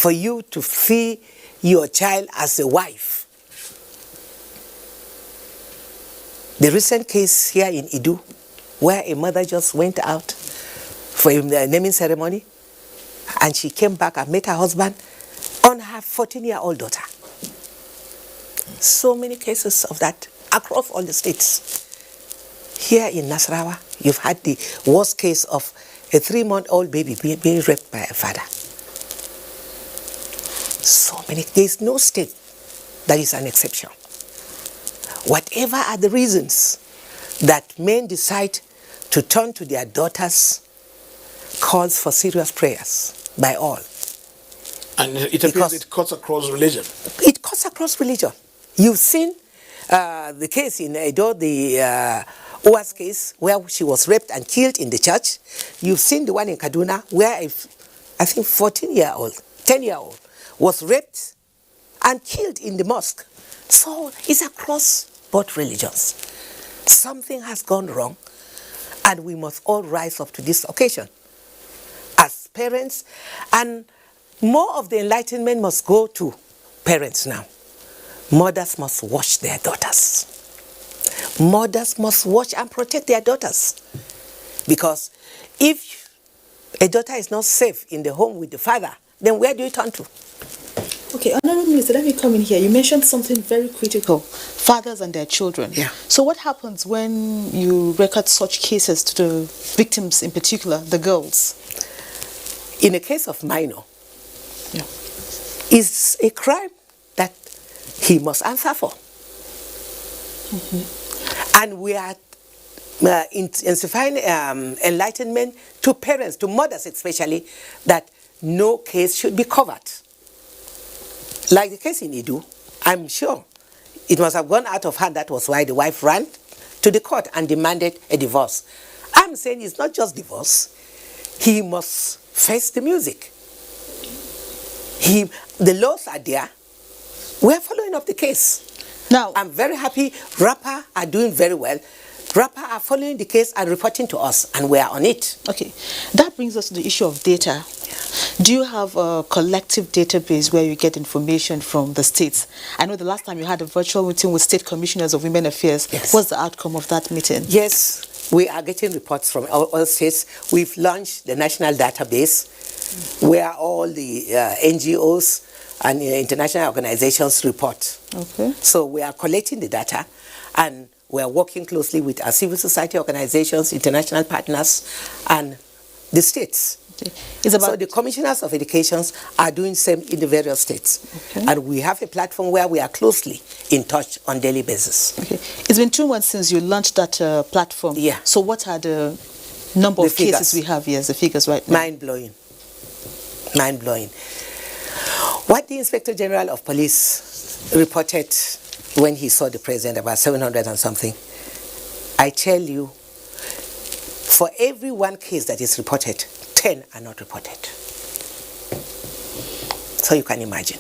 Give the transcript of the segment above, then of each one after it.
for you to see your child as a wife. The recent case here in Idu, where a mother just went out for a naming ceremony, and she came back and met her husband on her 14-year-old daughter. So many cases of that across all the states. Here in Nasarawa, you've had the worst case of a 3-month-old baby being raped by a father. So many. There's no state that is an exception. Whatever are the reasons that men decide to turn to their daughters, calls for serious prayers by all. And it appears it cuts across religion. It cuts across religion. You've seen the case in Edo, the Uwa's case, where she was raped and killed in the church. You've seen the one in Kaduna, where I think 14-year-old, 10-year-old, was raped and killed in the mosque. So it's across both religions. Something has gone wrong, and we must all rise up to this occasion as parents, and more of the enlightenment must go to parents now. Mothers must watch their daughters. Mothers must watch and protect their daughters, because if a daughter is not safe in the home with the father, then where do you turn to? Okay, Honorable Minister, let me come in here. You mentioned something very critical, fathers and their children. Yeah. So what happens when you record such cases to the victims, in particular, the girls? In a case of minor, it's a crime that he must answer for. And we are intensifying enlightenment to parents, to mothers especially, that no case should be covered. Like the case in Idu, I'm sure it must have gone out of hand. That was why the wife ran to the court and demanded a divorce. I'm saying it's not just divorce. He must face the music. The laws are there. We're following up the case. Now, I'm very happy. Rapper are doing very well. Rapper are following the case and reporting to us, and we are on it. okay, that brings us to the issue of data. Do you have a collective database where you get information from the states? I know the last time you had a virtual meeting with State Commissioners of Women Affairs. Yes. What's the outcome of that meeting? Yes, we are getting reports from all states. We've launched the national database where all the NGOs and international organizations report. Okay. So we are collecting the data, and we are working closely with our civil society organizations, international partners, and the states. So the commissioners of education are doing same in the various states. Okay. And we have a platform where we are closely in touch on daily basis. Okay. It's been 2 months since you launched that platform. Yeah. So what are the number of cases we have? Yes, the figures right now. Mind-blowing. Mind-blowing. What the Inspector General of Police reported when he saw the president, about 700 and something, I tell you, for every one case that is reported, 10 are not reported. So you can imagine.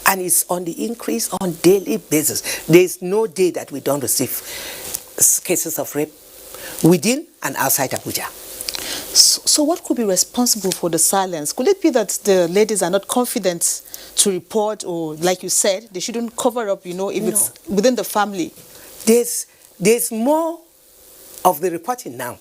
And it's on the increase on daily basis. There's no day that we don't receive cases of rape within and outside Abuja. So what could be responsible for the silence? Could it be that the ladies are not confident to report, or like you said, they shouldn't cover up, if it's within the family? There's more of the reporting now.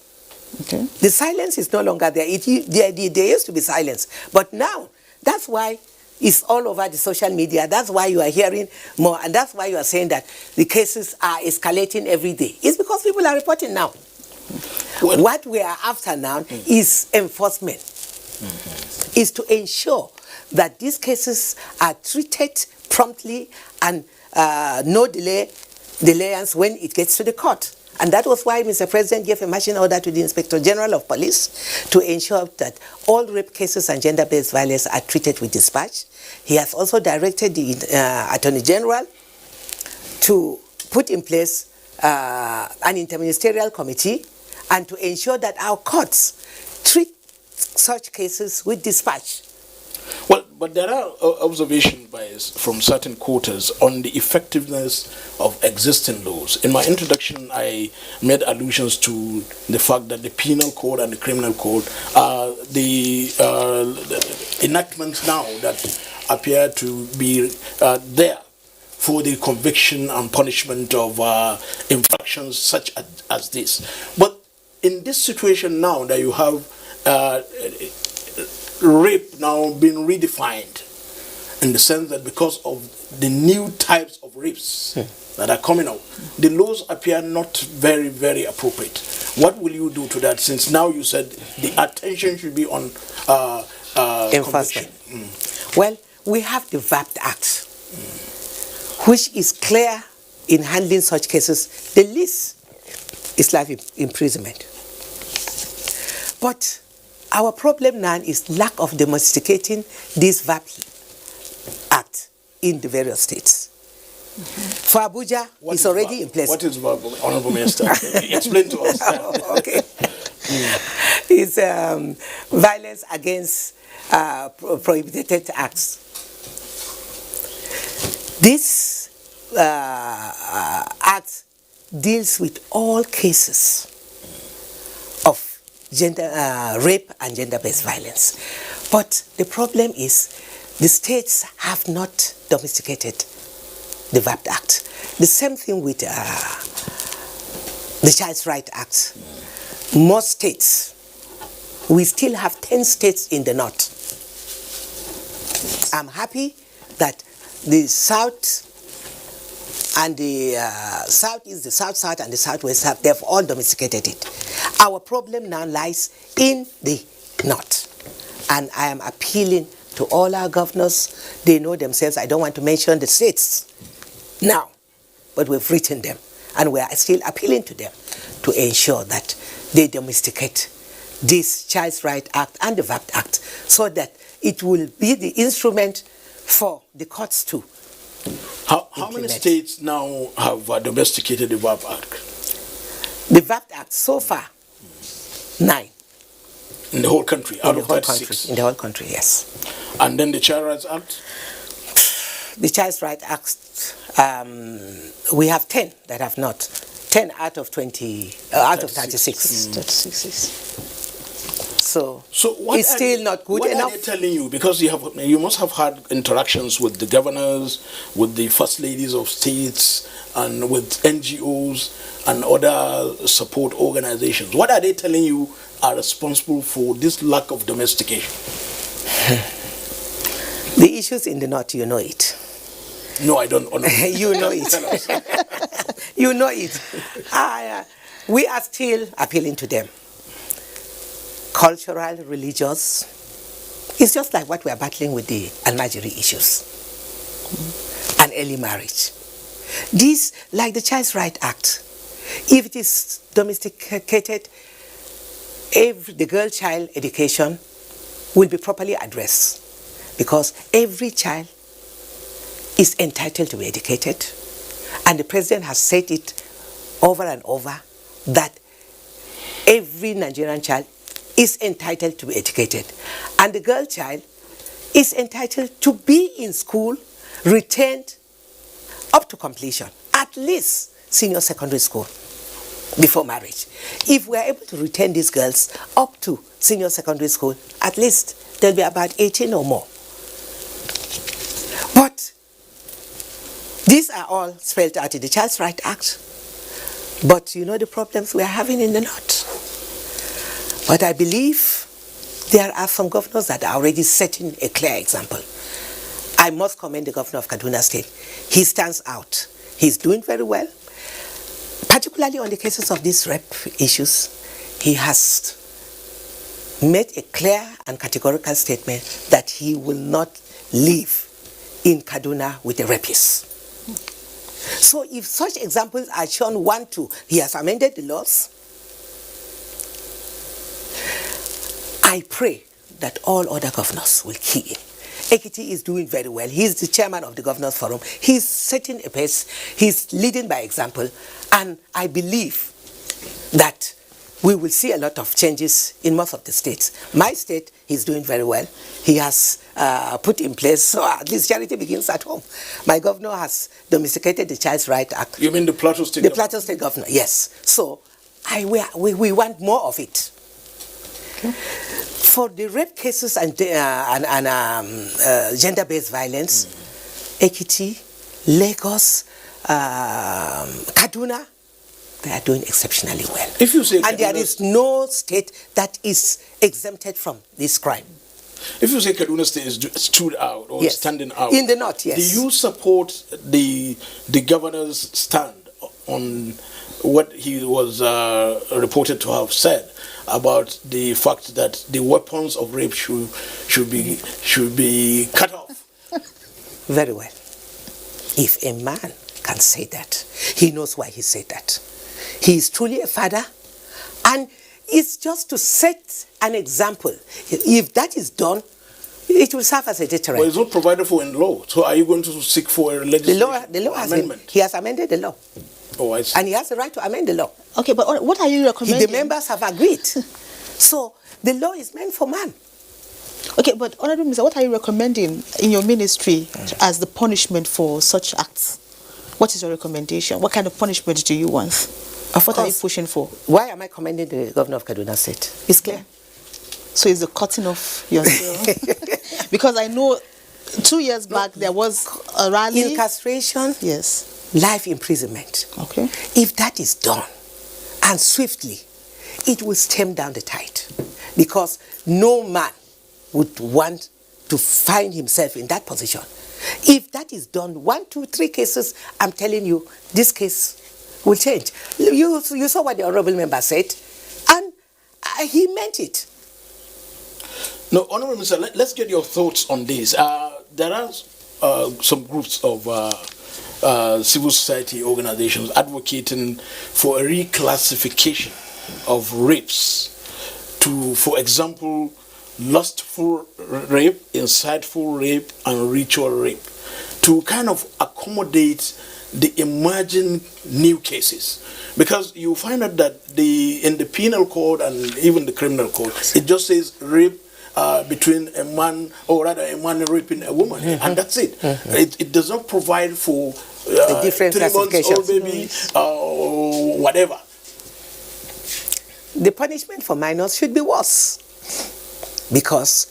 Okay. The silence is no longer there. There used to be silence. But now, that's why it's all over the social media. That's why you are hearing more. And that's why you are saying that the cases are escalating every day. It's because people are reporting now. What we are after now is enforcement. Is to ensure that these cases are treated promptly and no delayance when it gets to the court. And that was why Mr. President gave a marching order to the Inspector General of Police to ensure that all rape cases and gender-based violence are treated with dispatch. He has also directed the Attorney General to put in place an interministerial committee and to ensure that our courts treat such cases with dispatch. Well, But there are observations from certain quarters on the effectiveness of existing laws. In my introduction, I made allusions to the fact that the penal code and the criminal code are the enactments now that appear to be there for the conviction and punishment of infractions such as this. But in this situation now that you have rape now being redefined, in the sense that because of the new types of rapes that are coming out, the laws appear not very, very appropriate. What will you do to that, since now you said the attention should be on conviction? Well, we have the VAPT Act, which is clear in handling such cases. The least is life imprisonment. But our problem now is lack of domesticating this VAPT Act in the various states. For Abuja, it's already in place. What is VAPT, Honorable Minister? Explain to us. Okay. It's violence against prohibited acts. This act deals with all cases of rape and gender-based violence. But the problem is the states have not domesticated the VAPT Act. The same thing with the Child's Right Act. Most states, we still have 10 states in the north. I'm happy that the south and the southeast, the south and the southwest they've all domesticated it. Our problem now lies in the north. And I am appealing to all our governors. They know themselves. I don't want to mention the states now, but we've written them. And we are still appealing to them to ensure that they domesticate this Child's Right Act and the VAPT Act so that it will be the instrument for the courts to How many states now have domesticated the VAPT Act? The VAPT Act so far, 9. In the whole country, out of 36? In the whole country, yes. And then the Child Rights Act? The Child's Right Act, we have 10 that have not. 10 out of 20, out of 36. 36. So it's still not good enough. What are they telling you? Because you must have had interactions with the governors, with the first ladies of states, and with NGOs and other support organizations. What are they telling you are responsible for this lack of domestication? The issues in the north, you know it. No, I don't know. You know it. You know it. We are still appealing to them. Cultural, religious. It's just like what we are battling with the Almajiri issues. And early marriage. These, like the Child's Right Act, if it is domesticated, the girl child education will be properly addressed. Because every child is entitled to be educated. And the president has said it over and over that every Nigerian child is entitled to be educated. And the girl child is entitled to be in school, retained up to completion, at least senior secondary school before marriage. If we are able to retain these girls up to senior secondary school, at least they'll be about 18 or more. But these are all spelled out in the Child's Right Act. But you know the problems we are having in the north. But I believe there are some governors that are already setting a clear example. I must commend the governor of Kaduna State. He stands out. He's doing very well. Particularly on the cases of these rape issues, he has made a clear and categorical statement that he will not live in Kaduna with a rapist. So if such examples are shown, he has amended the laws. I pray that all other governors will key in. Ekiti is doing very well. He's the chairman of the Governors Forum. He's setting a pace. He's leading by example. And I believe that we will see a lot of changes in most of the states. My state, he's doing very well. He has put in place, so at least charity begins at home. My governor has domesticated the Child's Right Act. You mean the Plateau State The governor? Plateau State governor, yes. So we want more of it. Okay. For the rape cases and gender-based violence, Ekiti, Lagos, Kaduna, they are doing exceptionally well. If you say and there Kaduna, is no state that is exempted from this crime. if you say Kaduna State is stood out or Yes. standing out, In the north, yes. do you support the governor's stand on what he was reported to have said about the fact that the weapons of rape should be cut off? Very well. If a man can say that, he knows why he said that. He is truly a father, and it's just to set an example. If that is done, it will serve as a deterrent. Well, it's not provided for in law. So are you going to seek for a legislation The law has amendment? he has amended the law. Oh, I see. And he has the right to amend the law. Okay, but what are you recommending? The members have agreed. So the law is meant for man. Okay, but Honorable Minister, what are you recommending in your ministry as the punishment for such acts? What is your recommendation? What kind of punishment do you want? What are you pushing for? Why am I commending the governor of Kaduna State? It's clear. So it's the cutting off your tail. Because I know 2 years back there was a rally. Incarceration, Yes. life imprisonment. Okay. If that is done, and swiftly, it will stem down the tide. Because no man would want to find himself in that position. If that is done, 1, 2, 3 cases, I'm telling you, this case will change. You saw what the honorable member said, and he meant it. No, Honorable Minister, let's get your thoughts on this. There are some groups of civil society organizations advocating for a reclassification of rapes to, for example, lustful rape, inciteful rape, and ritual rape, to kind of accommodate the emerging new cases. Because you find out that in the penal code and even the criminal code, it just says rape between a man, or rather a man raping a woman, and that's it. It does not provide for the different 3 months old classifications. baby or whatever. The punishment for minors should be worse, because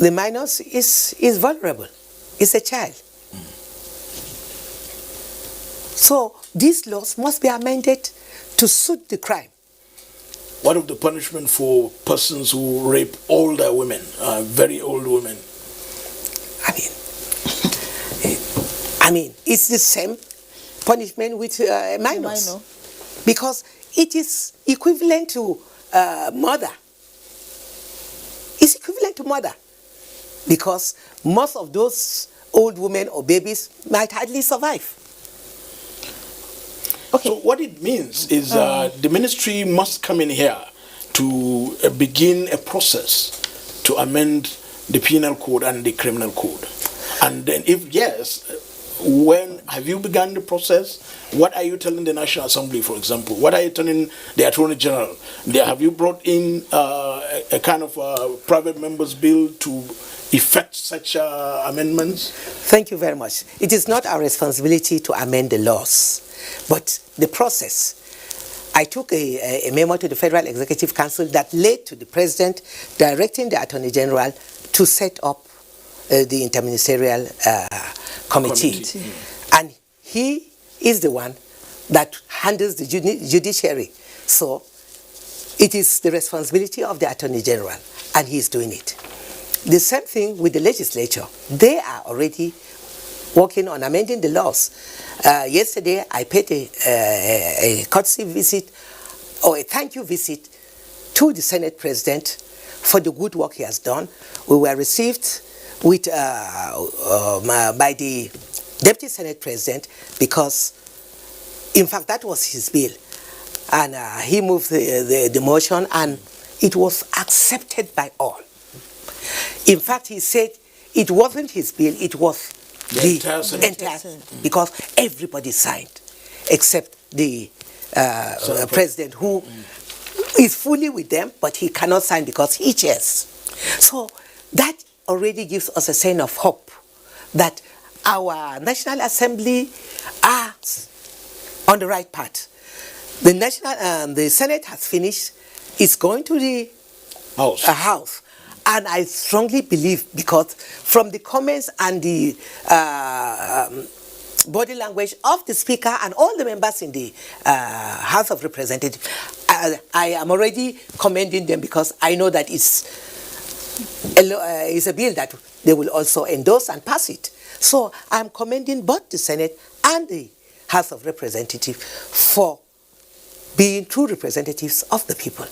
the minors is vulnerable. It's a child. So these laws must be amended to suit the crime. What of the punishment for persons who rape older women, very old women? I mean, it's the same punishment with minors. Minor. Because it is equivalent to murder. It's equivalent to murder. Because most of those old women or babies might hardly survive. Okay. So what it means is the ministry must come in here to begin a process to amend the penal code and the criminal code. And then if yes, when have you begun the process? What are you telling the National Assembly, for example? What are you telling the Attorney General? Have you brought in a kind of private member's bill to effect such amendments? Thank you very much. It is not our responsibility to amend the laws, but the process. I took a memo to the Federal Executive Council that led to the President directing the Attorney General to set up the interministerial committee. And he is the one that handles the judiciary. So it is the responsibility of the Attorney General, and he is doing it. The same thing with the legislature. They are already working on amending the laws. Yesterday, I paid a courtesy visit, or a thank you visit, to the Senate President for the good work he has done. We were received with by the Deputy Senate President, because, in fact, that was his bill. And he moved the motion, and it was accepted by all. In fact, he said it wasn't his bill, it was the entire Senate, because everybody signed, except the President, who is fully with them, but he cannot sign because he chairs. So that already gives us a sense of hope that our National Assembly are on the right path. The Senate has finished. It's going to the House. And I strongly believe, because from the comments and the body language of the Speaker and all the members in the House of Representatives, I am already commending them, because I know that it's a bill that they will also endorse and pass it. So I'm commending both the Senate and the House of Representatives for being true representatives of the people.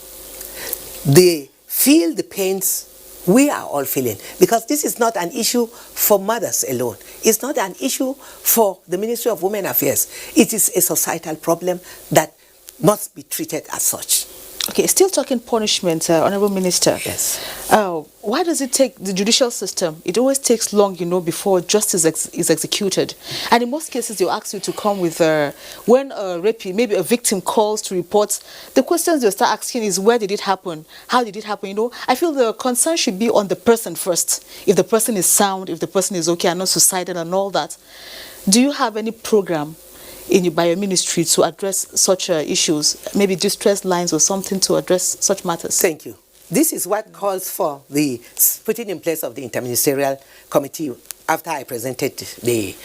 They feel the pains we are all feeling, because this is not an issue for mothers alone. It's not an issue for the Ministry of Women Affairs. It is a societal problem that must be treated as such. Okay, still talking punishment, Honorable Minister. Yes. Why does it take the judicial system? It always takes long, before justice is executed. And in most cases, they'll ask you to come with, when a rapee, maybe a victim calls to report, the questions they'll start asking is, where did it happen? How did it happen? I feel the concern should be on the person first. If the person is sound, if the person is okay and not suicidal and all that. Do you have any program by your ministry to address such issues, maybe distress lines or something to address such matters? Thank you. This is what calls for the putting in place of the interministerial committee. After I presented the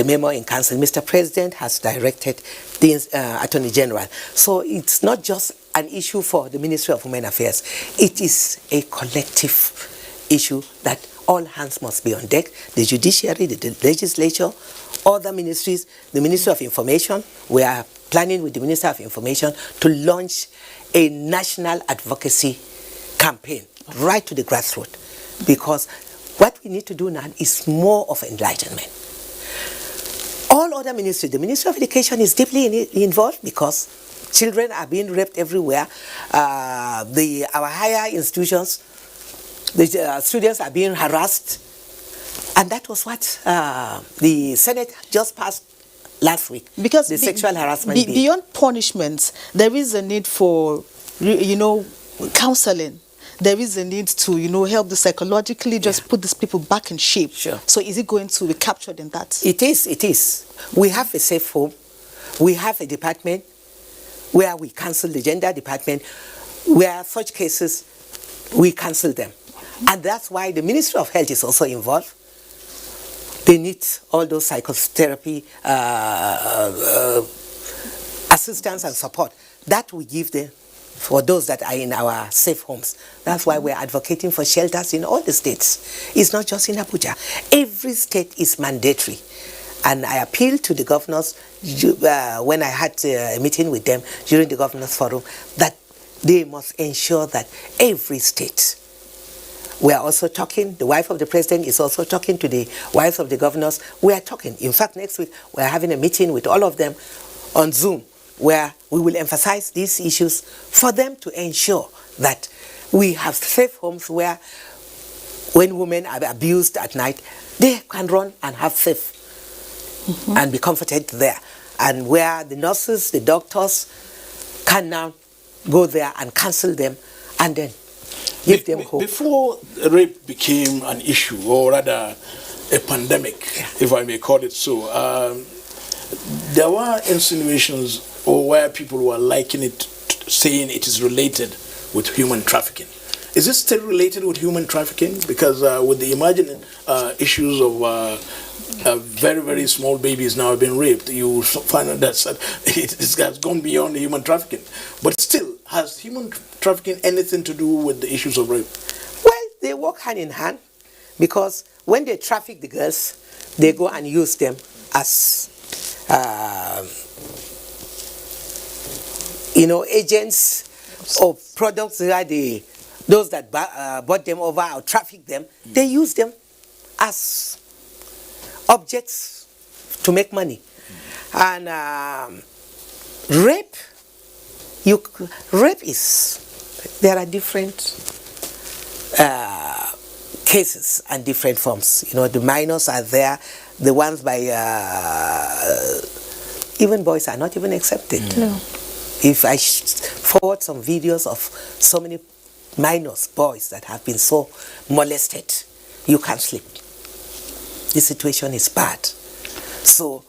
memo in council, Mr. President has directed the Attorney General. So it's not just an issue for the Ministry of Women Affairs. It is a collective issue that all hands must be on deck. The judiciary, the legislature, other ministries, the Ministry of Information. We are planning with the Minister of Information to launch a national advocacy campaign right to the grassroots, because what we need to do now is more of enlightenment. All other ministries, the Ministry of Education is deeply involved, because children are being raped everywhere. Our higher institutions, the students are being harassed. And that was what the Senate just passed last week, because the sexual harassment bill. Beyond punishments, there is a need for, counseling. There is a need to, help psychologically just put these people back in shape. Sure. So is it going to be captured in that? It is. We have a safe home. We have a department where we counsel, the gender department, where such cases, we counsel them. And that's why the Ministry of Health is also involved. They need all those psychotherapy assistance and support that we give them for those that are in our safe homes. That's why we're advocating for shelters in all the states. It's not just in Abuja. Every state is mandatory. And I appealed to the governors when I had a meeting with them during the governors forum, that they must ensure that every state. We are also talking, the wife of the president is also talking to the wives of the governors. We are talking. In fact, next week, we are having a meeting with all of them on Zoom, where we will emphasize these issues for them to ensure that we have safe homes where, when women are abused at night, they can run and have safe and be comforted there. And where the nurses, the doctors can now go there and counsel them and then give them hope. Before rape became an issue, or rather a pandemic, if I may call it so, there were insinuations or where people were liking it, saying it is related with human trafficking. Is it still related with human trafficking? Because with the emerging issues of very, very small babies now being raped, you find out that it has gone beyond the human trafficking. But still, has human trafficking anything to do with the issues of rape? Well, they work hand in hand, because when they traffic the girls, they go and use them as agents or products where those that bought them over or traffic them, they use them as objects to make money. And rape is, there are different cases and different forms. The minors are there, the ones by, even boys are not even accepted. No. If I forward some videos of so many minors, boys that have been so molested, you can't sleep. The situation is bad. So,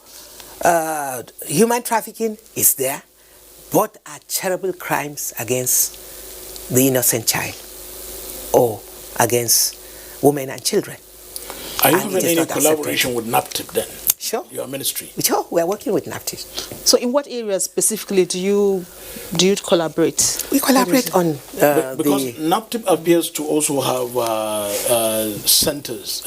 human trafficking is there. Both are terrible crimes against the innocent child or against women and children. Are you And having it is any not collaboration with NAPTIP then? Sure. Your ministry? Sure, we are working with NAPTIP. So in what areas specifically do you collaborate? We collaborate on because NAPTIP appears to also have centers,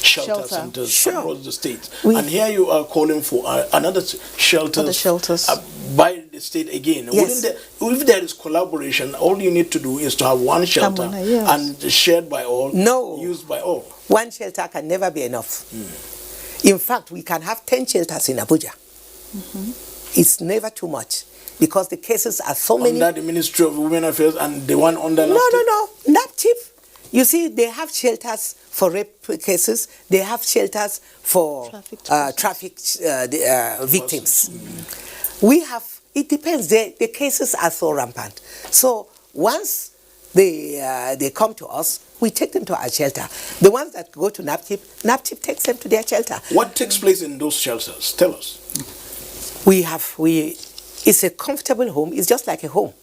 shelter centers across the state. And here you are calling for another shelters by the state again. Yes. If there is collaboration, all you need to do is to have one shelter and shared by all, used by all. One shelter can never be enough. In fact, we can have 10 shelters in Abuja. It's never too much because the cases are so many. Under the Ministry of Women Affairs and the one under NAPTIP? No. NAPTIP, you see, they have shelters for rape cases. They have shelters for traffic victims. We have, it depends. The cases are so rampant. So once they come to us, we take them to our shelter. The ones that go to NAPTIP takes them to their shelter. What takes place in those shelters? Tell us. It's a comfortable home. It's just like a home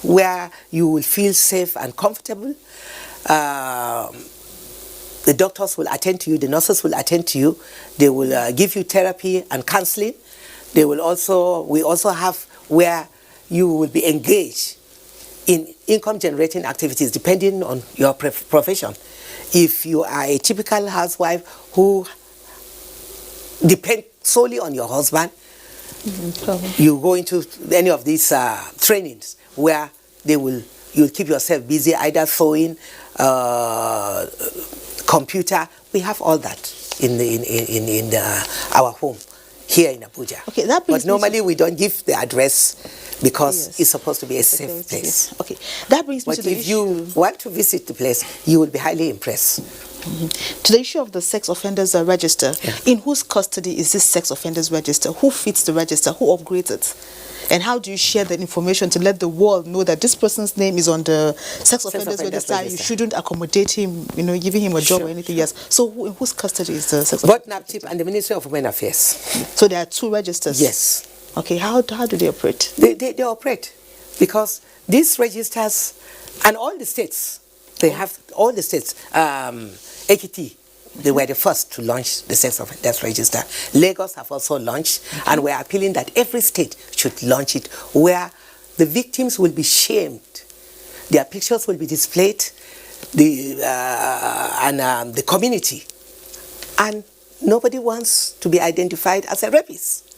where you will feel safe and comfortable. The doctors will attend to you. The nurses will attend to you. They will give you therapy and counseling. We also have where you will be engaged in income-generating activities depending on your profession. If you are a typical housewife who depends solely on your husband, you go into any of these trainings where you'll keep yourself busy, either sewing, computer. We have all that in our home here in Abuja. Okay, that brings but normally we don't give the address because it's supposed to be a safe place. Okay, that brings me to the issue. But if you want to visit the place, you will be highly impressed. To the issue of the sex offenders register, in whose custody is this sex offenders register? Who feeds the register? Who upgrades it? And how do you share that information to let the world know that this person's name is on the sex offenders register? You shouldn't accommodate him, giving him a job or anything else. So in whose custody is the sex offenders? Both NAPTIP and the Ministry of Women Affairs. So there are two registers? Yes. Okay, how do they operate? They operate because these registers, and all the states, they have, all the states, Ekiti, they were the first to launch the sex offenders register. Lagos have also launched, and we're appealing that every state should launch it, where the victims will be shamed, their pictures will be displayed, the community, and nobody wants to be identified as a rapist.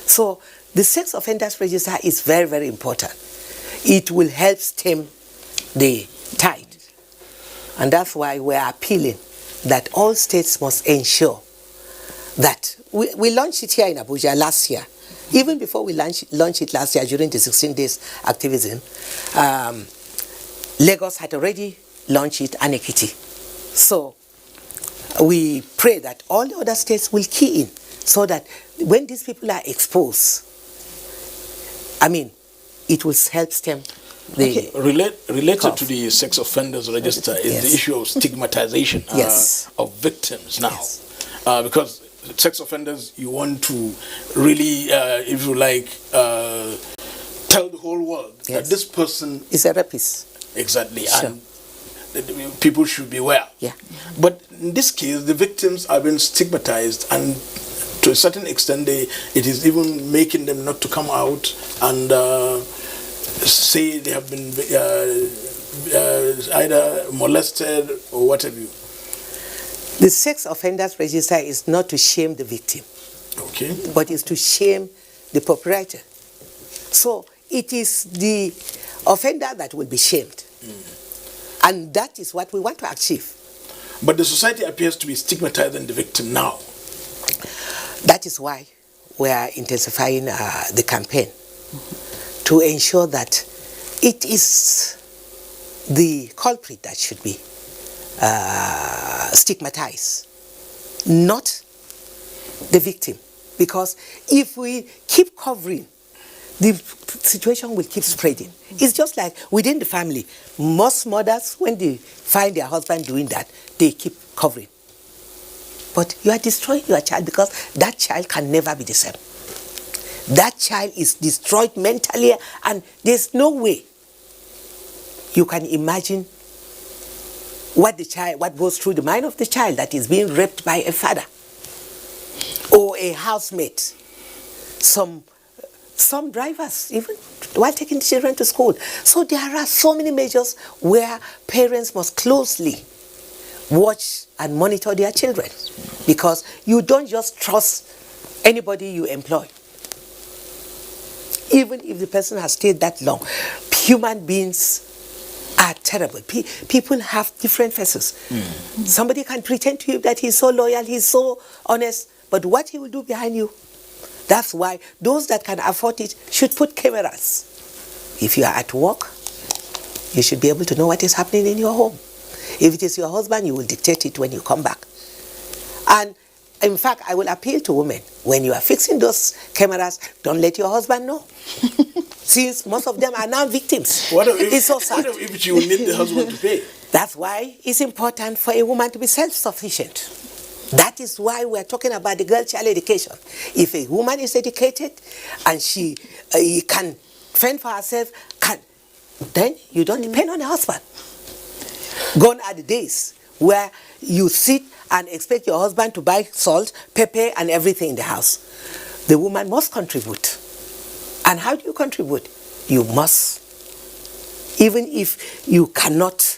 So the sex offenders register is very, very important. It will help stem the tide, and that's why we're appealing that all states must ensure that we launched it here in Abuja last year. Even before we launched it last year during the 16 days activism, Lagos had already launched it and Ekiti. So we pray that all the other states will key in so that when these people are exposed, it will help stem the related to the sex offenders register is the issue of stigmatization of victims now. Because sex offenders, you want to really, if you like, tell the whole world that this person is a rapist. Exactly. And people should be aware. But in this case, the victims are being stigmatized, and to a certain extent, it is even making them not to come out and say they have been either molested or what have you. The sex offenders register is not to shame the victim, but is to shame the perpetrator. So it is the offender that will be shamed, and that is what we want to achieve. But the society appears to be stigmatizing the victim now. That is why we are intensifying the campaign to ensure that it is the culprit that should be stigmatized, not the victim. Because if we keep covering the situation will keep spreading. It's just like within the family. Most mothers, when they find their husband doing that, they keep covering. But you are destroying your child, because that child can never be the same. That child is destroyed mentally, and there's no way you can imagine what goes through the mind of the child that is being raped by a father or a housemate. Some drivers, even while taking children to school. So there are so many measures where parents must closely watch and monitor their children, because you don't just trust anybody you employ. Even if the person has stayed that long, human beings are terrible. People have different faces. Somebody can pretend to you that he's so loyal, he's so honest, but what he will do behind you. That's why those that can afford it should put cameras. If you are at work, you should be able to know what is happening in your home. If it is your husband, you will dictate it when you come back. And in fact, I will appeal to women, when you are fixing those cameras, don't let your husband know. Since most of them are now victims. It's so sad. What if you need the husband to pay? That's why it's important for a woman to be self-sufficient. That is why we're talking about the girl child education. If a woman is educated and she can fend for herself, then you don't depend on the husband. Gone are the days where you sit and expect your husband to buy salt, pepper, and everything in the house. The woman must contribute. And how do you contribute? You must. Even if you cannot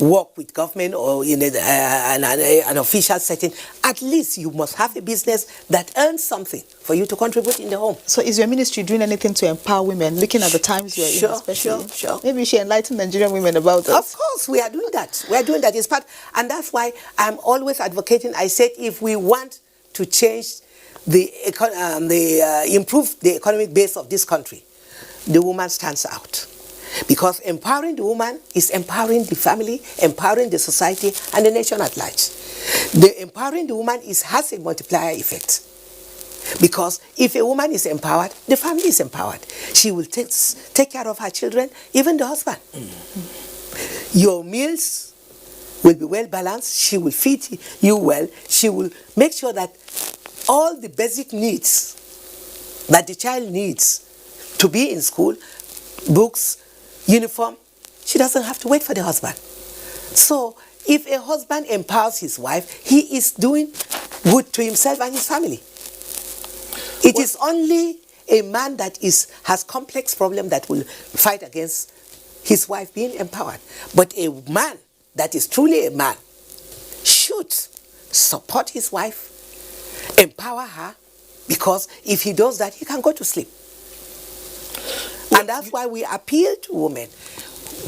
work with government or in an official setting, at least you must have a business that earns something for you to contribute in the home. So is your ministry doing anything to empower women, looking at the times you're in especially? Sure. Maybe you should enlighten Nigerian women about that. Of course, we are doing that. We are doing that. It's part, and that's why I'm always advocating. I said if we want to change improve the economic base of this country, the woman stands out. Because empowering the woman is empowering the family, empowering the society, and the nation at large. Empowering the woman has a multiplier effect. Because if a woman is empowered, the family is empowered. She will take care of her children, even the husband. Your meals will be well balanced. She will feed you well. She will make sure that all the basic needs that the child needs to be in school, books, uniform, she doesn't have to wait for the husband. So if a husband empowers his wife, he is doing good to himself and his family. It is only a man that has complex problem that will fight against his wife being empowered. But a man that is truly a man should support his wife, empower her, because if he does that, he can go to sleep. And that's why we appeal to women.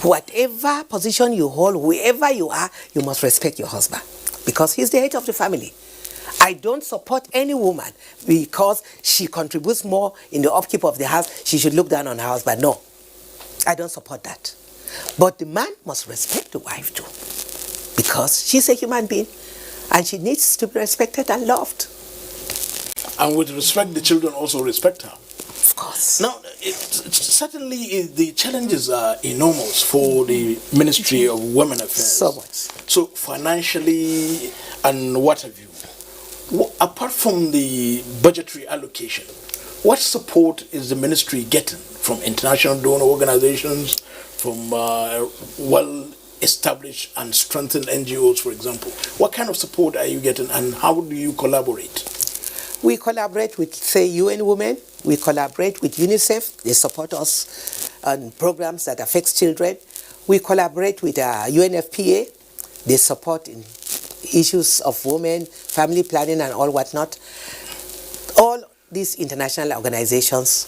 Whatever position you hold, whoever you are, you must respect your husband, because he's the head of the family. I don't support any woman because she contributes more in the upkeep of the house, she should look down on her husband. No, I don't support that. But the man must respect the wife too, because she's a human being and she needs to be respected and loved. And with respect, the children also respect her. Of course. Now, certainly the challenges are enormous for the Ministry of Women Affairs. So much. So financially and what have you. Apart from the budgetary allocation, what support is the ministry getting from international donor organizations, from well-established and strengthened NGOs, for example? What kind of support are you getting, and how do you collaborate? We collaborate with, say, UN Women. We collaborate with UNICEF. They support us on programs that affect children. We collaborate with UNFPA. They support in issues of women, family planning, and all whatnot. All these international organizations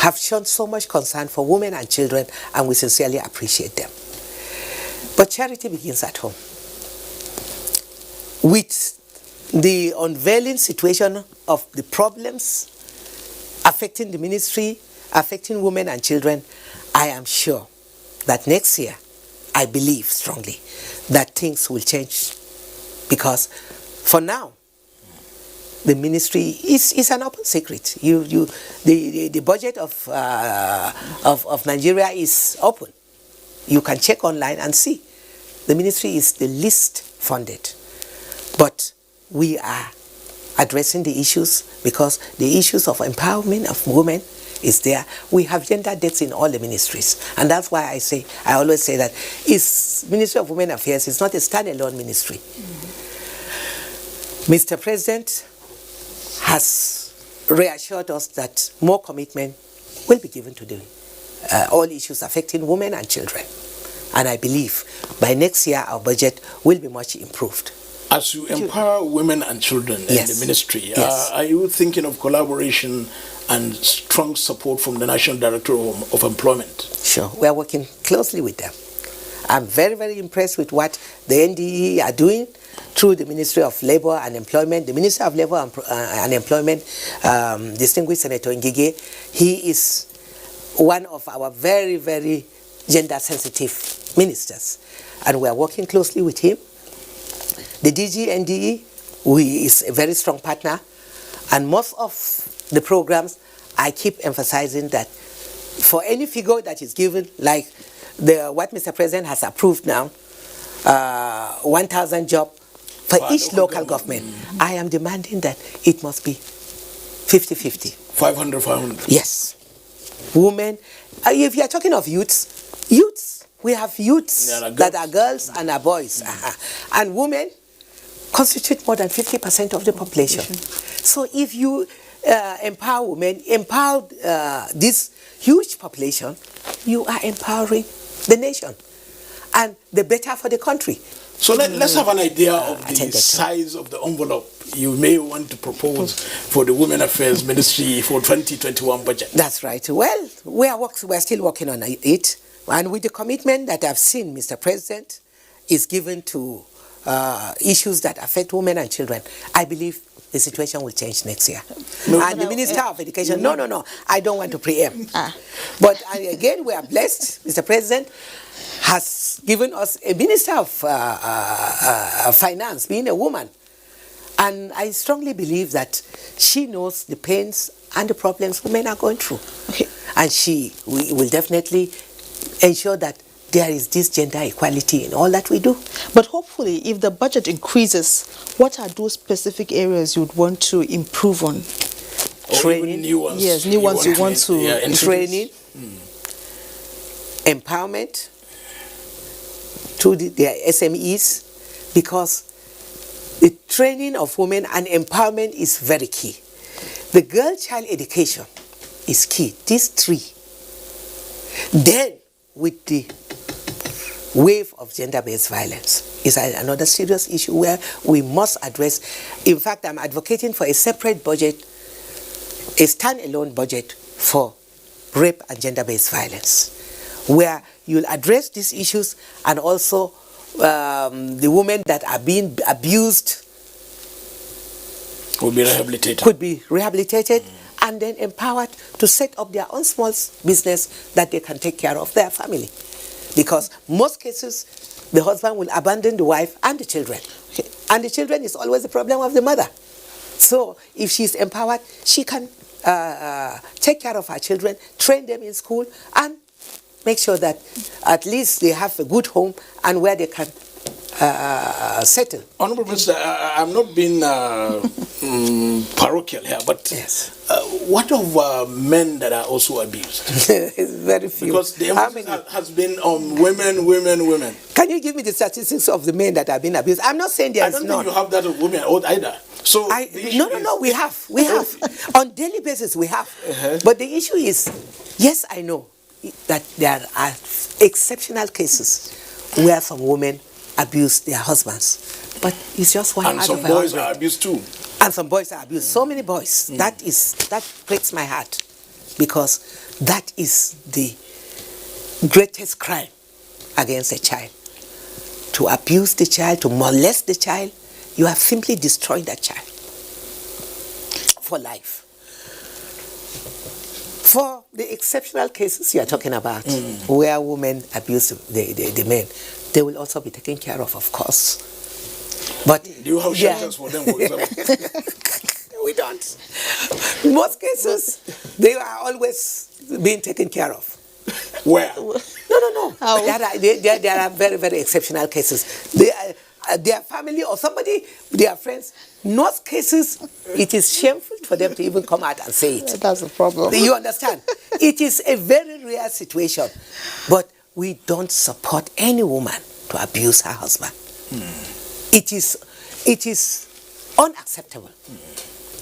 have shown so much concern for women and children, and we sincerely appreciate them. But charity begins at home. With the unveiling situation of the problems affecting the ministry, affecting women and children, I am sure that next year, I believe strongly that things will change. Because for now, the ministry is an open secret. The budget of Nigeria is open. You can check online and see. The ministry is the least funded. But we are addressing the issues because the issues of empowerment of women is there. We have gender debts in all the ministries. And that's why I always say that Ministry of Women Affairs is not a standalone ministry. Mr. President has reassured us that more commitment will be given to all issues affecting women and children. And I believe by next year our budget will be much improved. As you empower women and children in the ministry, are you thinking of collaboration and strong support from the National Director of Employment? Sure, we are working closely with them. I'm very, very impressed with what the NDE are doing through the Ministry of Labor and Employment. The Minister of Labor and Employment, distinguished Senator Ngige, he is one of our very, very gender-sensitive ministers. And we are working closely with him. The DG NDE is a very strong partner. And most of the programs, I keep emphasizing that for any figure that is given, like what Mr. President has approved now, 1,000 jobs for each local government, I am demanding that it must be 50-50. 500. Yes. Women, if you are talking of youths, we have youths that are girls and are boys. And women constitute more than 50% of the population. So if you empower women, empower this huge population, you are empowering the nation. And the better for the country. So let's have an idea of the size of the envelope you may want to propose for the Women Affairs Ministry for 2021 budget. That's right. Well, we are still working on it. And with the commitment that I've seen Mr. President is given to issues that affect women and children, I believe the situation will change next year. And the Minister of Education, no, I don't want to preempt. But again, we are blessed. Mr. President has given us a Minister of Finance, being a woman. And I strongly believe that she knows the pains and the problems women are going through. And she will definitely ensure that there is this gender equality in all that we do. But hopefully, if the budget increases, what are those specific areas you would want to improve on? Training. New ones. Yes, new ones you want to... Training, empowerment to their SMEs, because the training of women and empowerment is very key. The girl-child education is key. These three. Then, with the wave of gender-based violence is another serious issue where we must address. In fact, I'm advocating for a separate budget, a standalone budget for rape and gender-based violence, where you'll address these issues and also the women that are being abused could be rehabilitated. And then empowered to set up their own small business that they can take care of their family. Because most cases, the husband will abandon the wife and the children. And the children is always the problem of the mother. So if she's empowered, she can take care of her children, train them in school, and make sure that at least they have a good home and where they can settle. Honorable Minister, I'm not being parochial here, but yes. What of men that are also abused? It's very few. Because the emphasis has been on women. Can you give me the statistics of the men that have been abused? I'm not saying there is none. I don't think you have that of women either. So no, we have. On daily basis we have. But the issue is, yes, I know that there are exceptional cases where some women abuse their husbands, but it's just one. And some boys are abused too. And some boys are abused. So many boys. That breaks my heart, because that is the greatest crime against a child. To abuse the child, to molest the child, you have simply destroyed that child for life. For the exceptional cases you are talking about, where women abuse the men, they will also be taken care of course. But do you have shelters for them, for example? don't. In most cases, they are always being taken care of. Where? No. How? There are very, very exceptional cases. Their family or somebody, their friends, in most cases, it is shameful for them to even come out and say it. That's the problem. You understand? It is a very rare situation. But we don't support any woman to abuse her husband. It is unacceptable.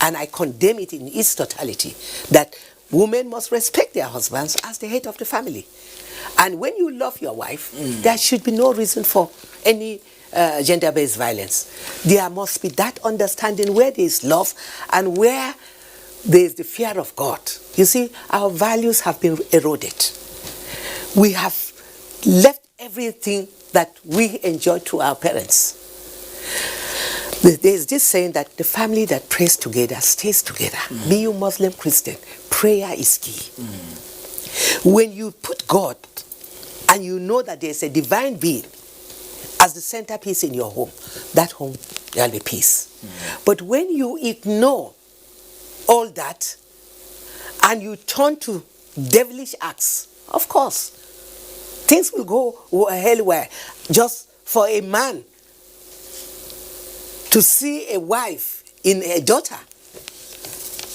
And I condemn it in its totality, that women must respect their husbands as the head of the family. And when you love your wife, there should be no reason for any gender-based violence. There must be that understanding where there is love and where there is the fear of God. You see, our values have been eroded. We have left everything that we enjoyed to our parents. There is this saying that the family that prays together stays together. Be you Muslim, Christian, prayer is key. When you put God and you know that there is a divine being as the centerpiece in your home, that home there will be peace. But when you ignore all that and you turn to devilish acts, of course, things will go hellwire. Just for a man to see a wife in a daughter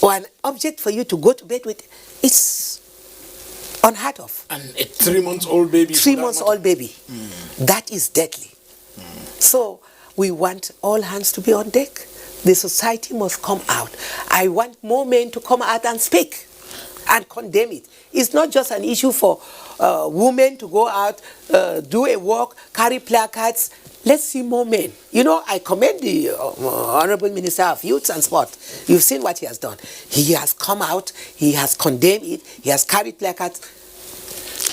or an object for you to go to bed with, it's unheard of. And a 3-month-old baby. 3-month-old baby. That is deadly. So we want all hands to be on deck. The society must come out. I want more men to come out and speak and condemn it. It's not just an issue for women to go out, do a walk, carry placards. Let's see more men. You know, I commend the Honorable Minister of Youth and Sport. You've seen what he has done. He has come out, he has condemned it, he has carried placards,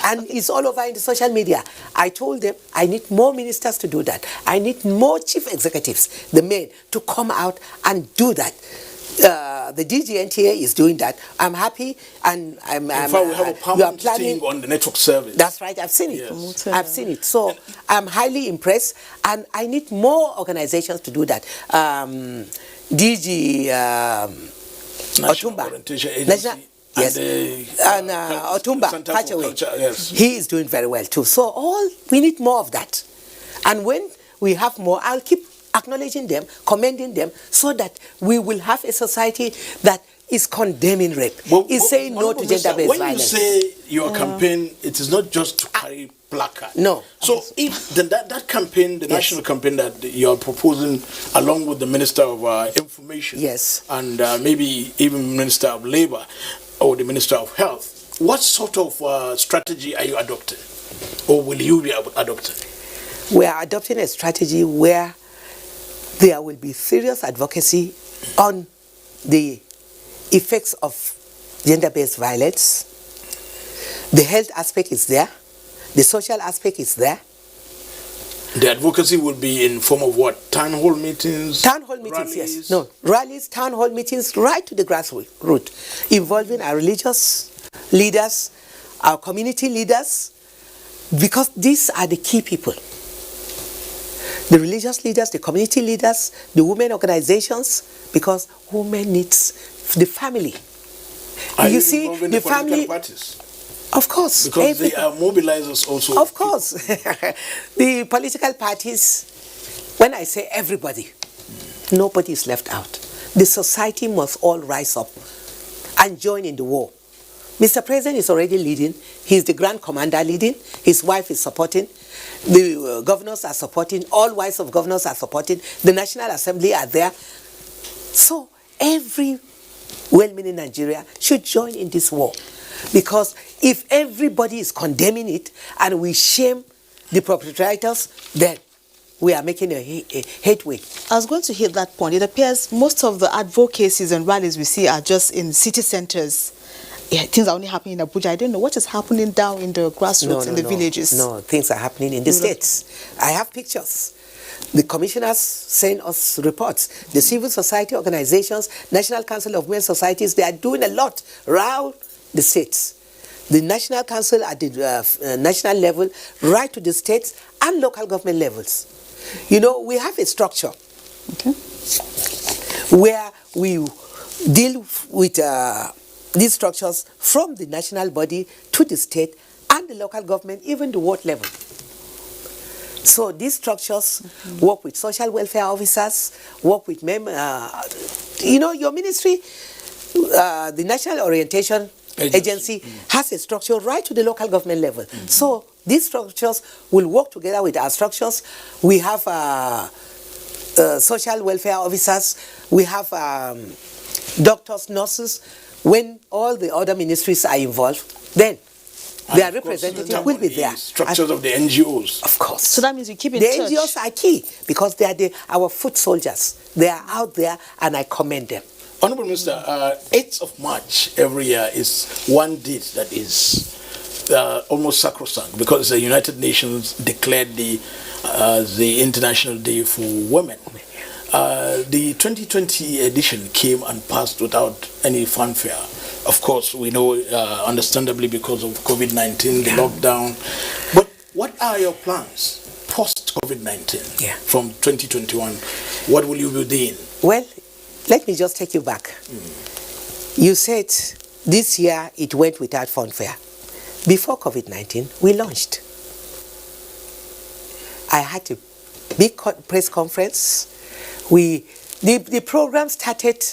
and it's all over in the social media. I told them I need more ministers to do that. I need more chief executives, the men, to come out and do that. The DGNTA is doing that. I'm happy, and in fact, we have a permanent thing on the network service. That's right. I've seen it. Yes. I've seen it. So I'm highly impressed, and I need more organizations to do that. DG Otumba, National, yes, and Otumba, yes. He is doing very well too. So we need more of that, and when we have more, I'll keep acknowledging them, commending them, so that we will have a society that is condemning rape, is saying no to gender-based violence. When you say your campaign, it is not just to carry placard. No. So if that campaign, the national campaign that you are proposing, along with the Minister of Information, yes, and maybe even Minister of Labor or the Minister of Health, what sort of strategy are you adopting, or will you be adopting? We are adopting a strategy where there will be serious advocacy on the effects of gender-based violence. The health aspect is there. The social aspect is there. The advocacy will be in form of what? Town hall meetings? Town hall meetings, rallies? yes. No, rallies, town hall meetings, right to the grassroots, involving our religious leaders, our community leaders, because these are the key people. The religious leaders, the community leaders, the women organizations, because women needs the family. Are you see, involved in the the political family, parties? of course, because they are mobilizers also. Of course, the political parties. When I say everybody, nobody is left out. The society must all rise up and join in the war. Mr. President is already leading. He's the Grand Commander leading. His wife is supporting. The governors are supporting. All wives of governors are supporting. The National Assembly are there. So every well-meaning Nigeria should join in this war. Because if everybody is condemning it and we shame the perpetrators, then we are making a headway. I was going to hit that point. It appears most of the advocacies and rallies we see are just in city centers. Yeah, things are only happening in Abuja. I don't know what is happening down in the grassroots, in the villages. No, things are happening in the states. I have pictures. The commissioners send us reports. The civil society organizations, National Council of Women Societies, they are doing a lot around the states. The National Council at the national level, right to the states and local government levels. You know, we have a structure where we deal with these structures from the national body to the state and the local government, even the ward level. So these structures work with social welfare officers, work with your ministry, the National Orientation Agency has a structure right to the local government level. So these structures will work together with our structures. We have social welfare officers, we have doctors, nurses. When all the other ministries are involved, then their representative will be there. Structures of the NGOs. Of course. So that means you keep in touch. touch. The NGOs are key because they are our foot soldiers. They are out there and I commend them. Honorable Minister, 8th of March every year is one date that is almost sacrosanct because the United Nations declared the International Day for Women. The 2020 edition came and passed without any fanfare. Of course, we know, understandably, because of COVID-19, the lockdown. But what are your plans post-COVID-19 from 2021? What will you be doing? Well, let me just take you back. You said this year it went without fanfare. Before COVID-19, we launched. I had a big press conference. The program started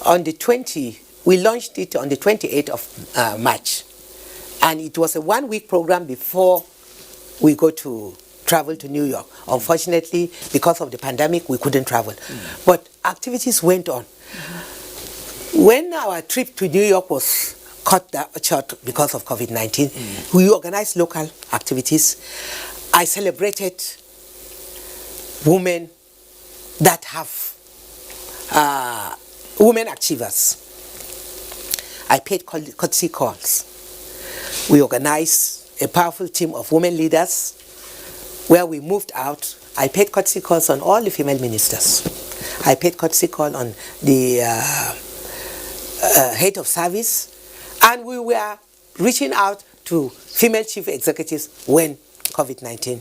on the 20th. We launched it on the 28th of March. And it was a one-week program before we go to travel to New York. Unfortunately, because of the pandemic, we couldn't travel. But activities went on. When our trip to New York was cut short because of COVID-19, we organized local activities. I celebrated women that have women achievers. I paid courtesy calls. We organized a powerful team of women leaders where we moved out. I paid courtesy calls on all the female ministers. I paid courtesy call on the head of service, and we were reaching out to female chief executives when COVID-19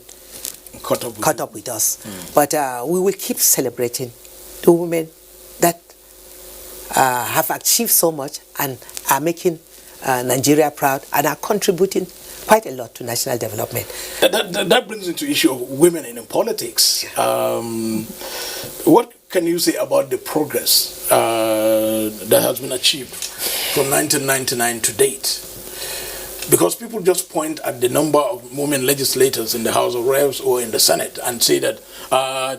caught up with us. But we will keep celebrating the women that have achieved so much and are making Nigeria proud and are contributing quite a lot to national development. That brings into issue of women in politics. What can you say about the progress that has been achieved from 1999 to date? Because people just point at the number of women legislators in the House of Reps or in the Senate and say that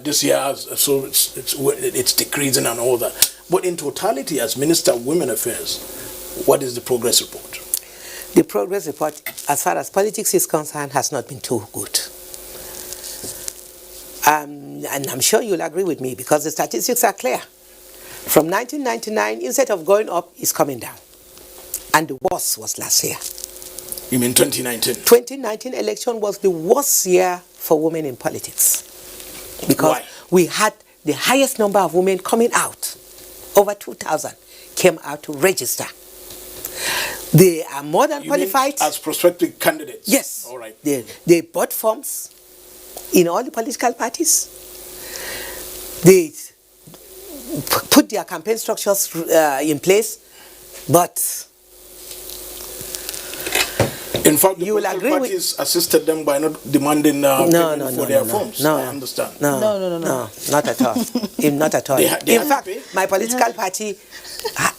this year so it's decreasing and all that. But in totality, as Minister of Women Affairs, what is the progress report? The progress report, as far as politics is concerned, has not been too good. And I'm sure you'll agree with me because the statistics are clear. From 1999, instead of going up, it's coming down. And the worst was last year. You mean 2019? 2019 election was the worst year for women in politics. Because we had the highest number of women coming out. Over 2,000 came out to register. They are more than qualified. Mean as prospective candidates? Yes. All right. They bought forms in all the political parties. They put their campaign structures in place, but in fact, the political parties assisted them by not demanding for their forms. I understand. No, not at all. Not at all. In fact, my political party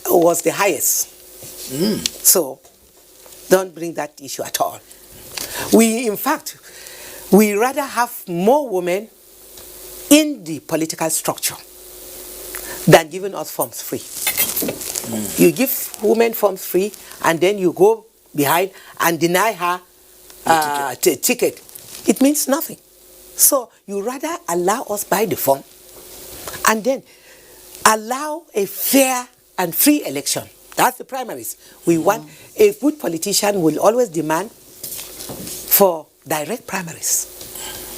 was the highest. So, don't bring that issue at all. In fact, we rather have more women in the political structure than giving us forms free. You give women forms free and then you go behind and deny her ticket. It means nothing. So you rather allow us buy the form and then allow a fair and free election. That's the primaries. We want a good politician will always demand for direct primaries.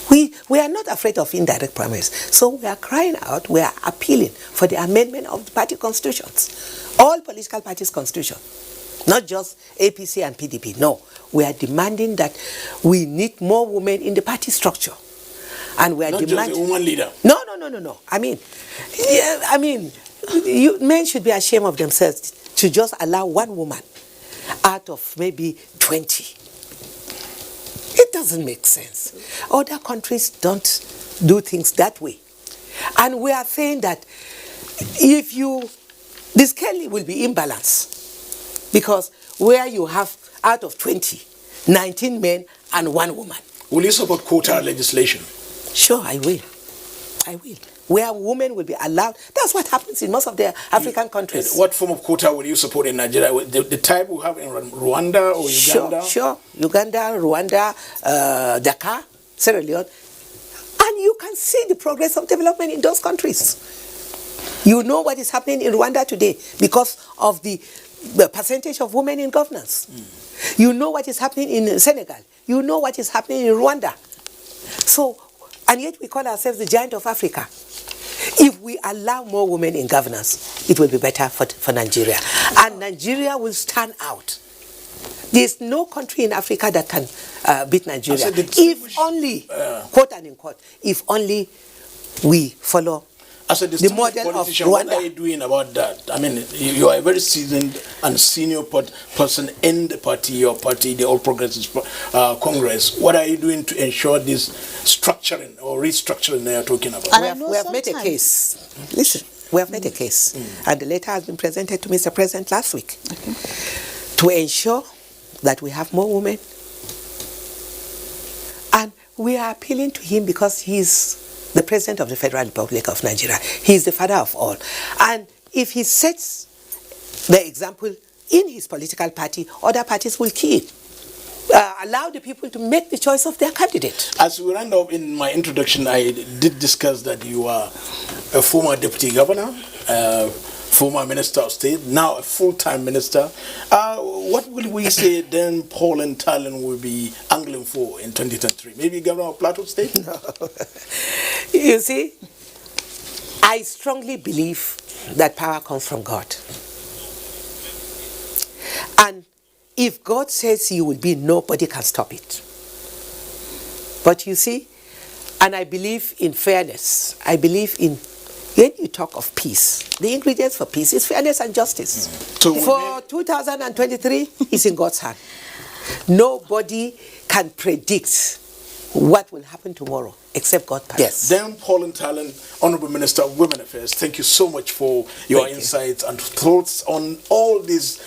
We are not afraid of indirect primaries. So we are crying out, we are appealing for the amendment of the party constitutions. All political parties' constitution. Not just APC and PDP. No, we are demanding that we need more women in the party structure, and we are not demanding just a woman leader. No. I mean, Men should be ashamed of themselves to just allow one woman out of maybe 20. It doesn't make sense. Other countries don't do things that way. And we are saying that the scale will be imbalanced, because where you have out of 20, 19 men and 1 woman. Will you support quota legislation? Sure, I will. Where women will be allowed. That's what happens in most of the African countries. What form of quota will you support in Nigeria? The type we have in Rwanda or Uganda? Sure. Uganda, Rwanda, Dakar, Sierra Leone. And you can see the progress of development in those countries. You know what is happening in Rwanda today because of the percentage of women in governance. You know what is happening in Senegal. You know what is happening in Rwanda. So, and yet we call ourselves the giant of Africa. If we allow more women in governance, it will be better for Nigeria. And Nigeria will stand out. There's no country in Africa that can beat Nigeria. If only, quote and unquote, if only we follow as a the model of Rwanda. What are you doing about that? I mean, you are a very seasoned and senior person in the party, your party, the All Progressives Congress. What are you doing to ensure this structuring or restructuring that you're talking about? We have made a case. Listen, we have made a case. And the letter has been presented to Mr. President last week. To ensure that we have more women. And we are appealing to him because he's the President of the Federal Republic of Nigeria. He is the father of all. And if he sets the example in his political party, other parties will key it. Allow the people to make the choice of their candidate. As we round up in my introduction, I did discuss that you are a former deputy governor, former minister of state, now a full-time minister. What will we say then Paul and Talon will be angling for in 2023? Maybe governor of Plateau State? No. You see, I strongly believe that power comes from God. And if God says you will be, nobody can stop it. But you see, and I believe in fairness. I believe in, when you talk of peace, the ingredients for peace is fairness and justice. So for 2023, it's in God's hand. Nobody can predict what will happen tomorrow except God. Yes. Then Paul and Talon, Honorable Minister of Women Affairs, thank you so much for your insights and thoughts on all these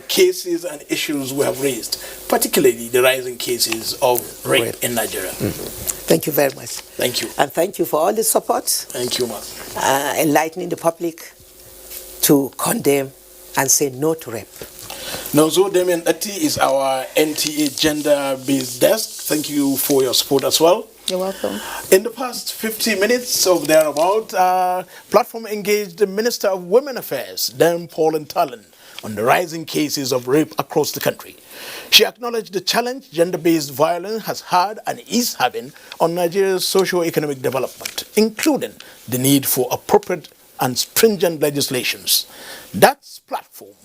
cases and issues we have raised, particularly the rising cases of rape in Nigeria. Thank you very much. Thank you. And thank you for all the support. Thank you, ma'am. Enlightening the public to condemn and say no to rape. Nozo Damian Ati is our NTA gender-based desk. Thank you for your support as well. You're welcome. In the past 50 minutes of thereabout, platform engaged the Minister of Women Affairs, Dan Paul and Talon, on the rising cases of rape across the country. She acknowledged the challenge gender-based violence has had and is having on Nigeria's socio-economic development, including the need for appropriate and stringent legislations. That's platform.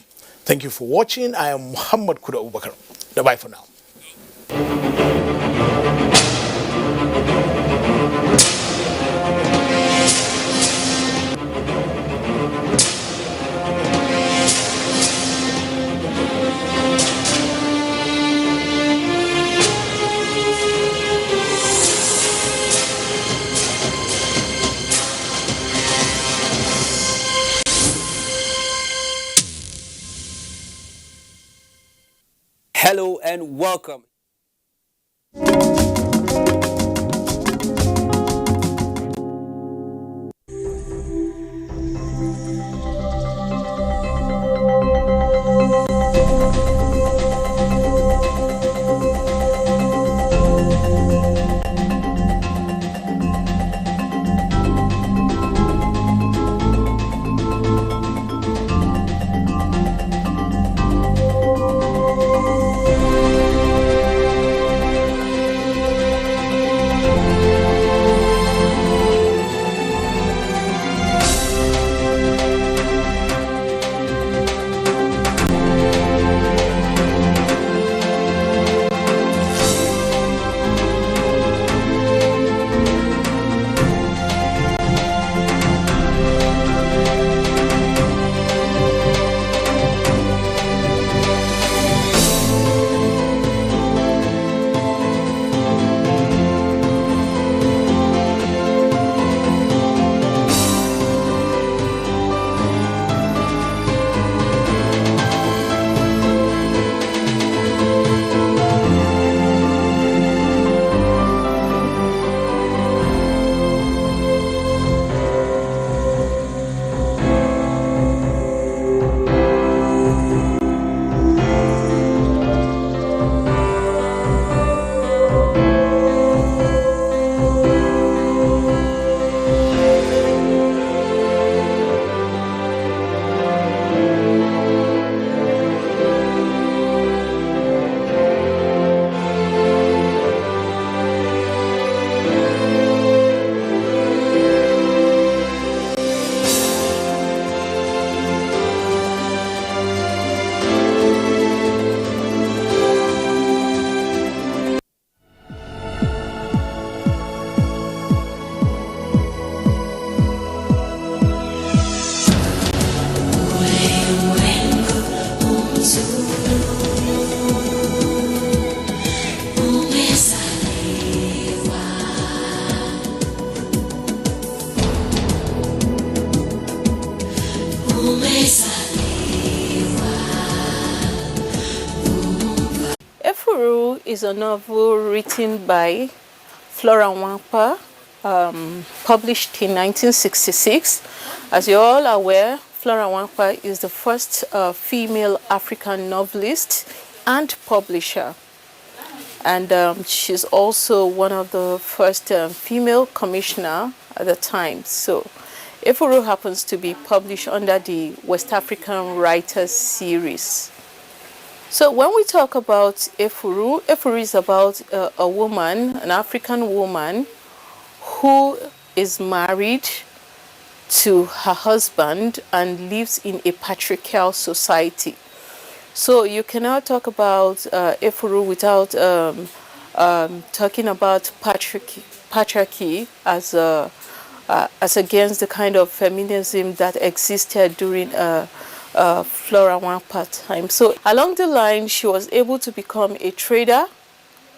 Thank you for watching. I am Muhammad Kuda Ubakar. Bye for now. Hello and welcome. Efuru is a novel written by Flora Nwapa, published in 1966. As you're all aware, Flora Nwapa is the first female African novelist and publisher. And she's also one of the first female commissioner at the time. So Efuru happens to be published under the West African Writers Series. So when we talk about Efuru, Efuru is about a woman, an African woman, who is married to her husband and lives in a patriarchal society. So you cannot talk about Efuru without talking about patriarchy as against the kind of feminism that existed during Flora Nwapa time. So along the line, she was able to become a trader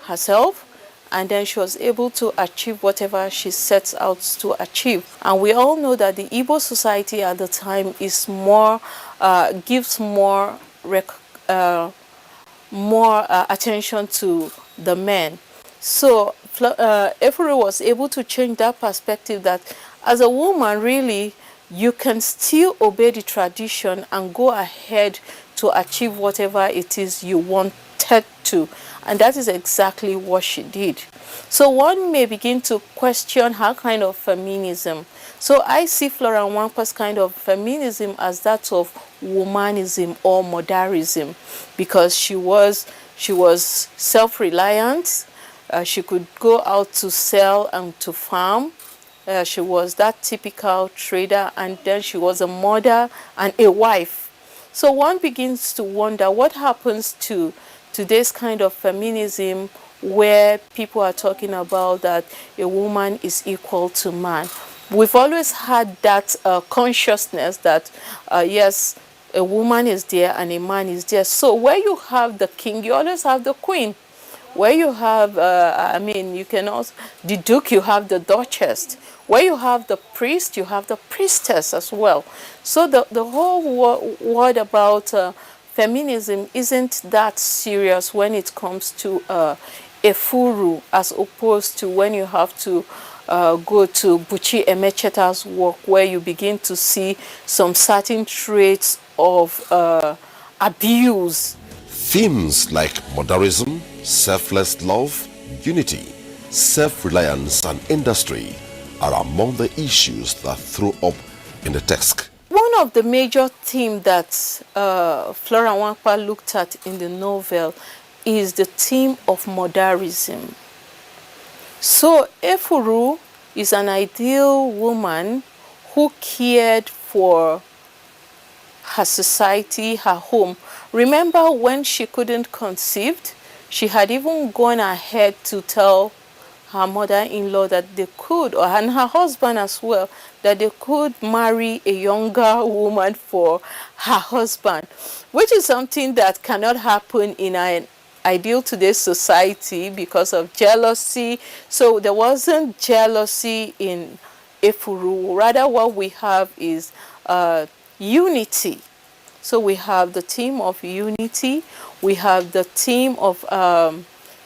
herself, and then she was able to achieve whatever she sets out to achieve. And we all know that the Igbo society at the time is more, gives more attention to the men. So Efuru was able to change that perspective, that as a woman, really, you can still obey the tradition and go ahead to achieve whatever it is you wanted to. And that is exactly what she did. So one may begin to question her kind of feminism. So I see Flora Nwapa's kind of feminism as that of womanism or modernism, because she was self-reliant. She could go out to sell and to farm. She was that typical trader, and then she was a mother and a wife. So one begins to wonder what happens to today's kind of feminism, where people are talking about that a woman is equal to man. We've always had that consciousness that yes, a woman is there and a man is there. So where you have the king, you always have the queen. Where you have, you can also, the duke, you have the duchess. Where you have the priest, you have the priestess as well. So the whole word about feminism isn't that serious when it comes to Efuru, as opposed to when you have to go to Buchi Emecheta's work, where you begin to see some certain traits of abuse. Themes like modernism, selfless love, unity, self-reliance and industry are among the issues that throw up in the text. One of the major themes that Flora Nwapa looked at in the novel is the theme of modernism. So Efuru is an ideal woman who cared for her society, her home. Remember when she couldn't conceive, she had even gone ahead to tell her mother-in-law that they could, and her husband as well, that they could marry a younger woman for her husband, which is something that cannot happen in an ideal today's society because of jealousy. So there wasn't jealousy in Efuru. Rather, what we have is unity. So we have the theme of unity. We have the theme of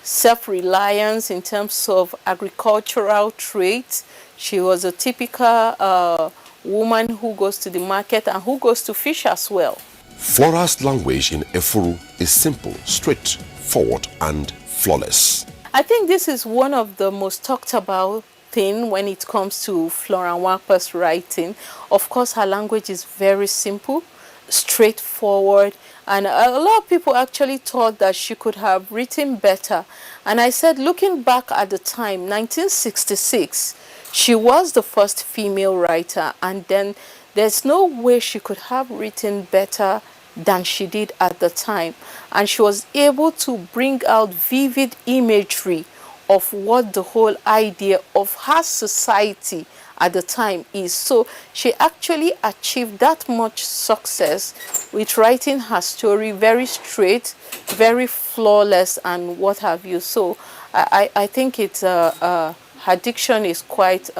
self-reliance in terms of agricultural traits. She was a typical woman who goes to the market and who goes to fish as well. Flora's language in Efuru is simple, straightforward and flawless. I think this is one of the most talked about thing when it comes to Flora Nwapa's writing. Of course, her language is very simple, straightforward, and a lot of people actually thought that she could have written better. And I said, looking back at the time, 1966, she was the first female writer, and then there's no way she could have written better than she did at the time. And she was able to bring out vivid imagery of what the whole idea of her society at the time is. So she actually achieved that much success with writing her story very straight, very flawless, and what have you. So I think it's her diction is quite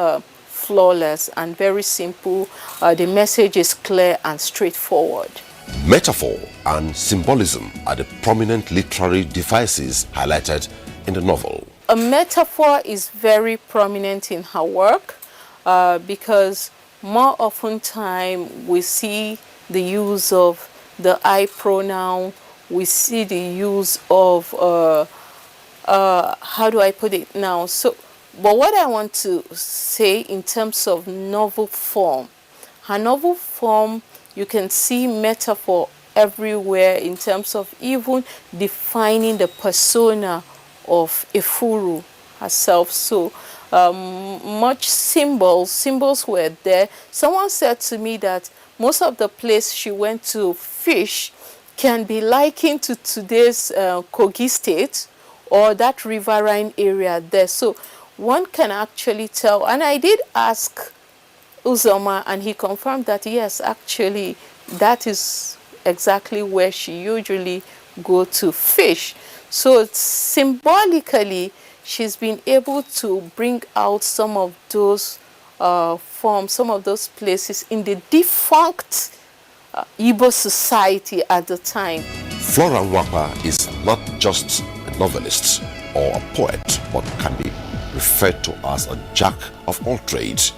flawless and very simple. The message is clear and straightforward. Metaphor and symbolism are the prominent literary devices highlighted in the novel. A metaphor is very prominent in her work because more often time we see the use of the I pronoun, we see the use of, how do I put it now? But what I want to say in terms of novel form, her novel form, you can see metaphor everywhere in terms of even defining the persona of Efuru herself. So much symbols were there. Someone said to me that most of the place she went to fish can be likened to today's Kogi State or that riverine area there. So one can actually tell, and I did ask Uzoma, and he confirmed that yes, actually, that is exactly where she usually go to fish. So symbolically, she's been able to bring out some of those forms, some of those places in the defunct Igbo society at the time. Flora Nwapa is not just a novelist or a poet, but can be referred to as a jack of all trades,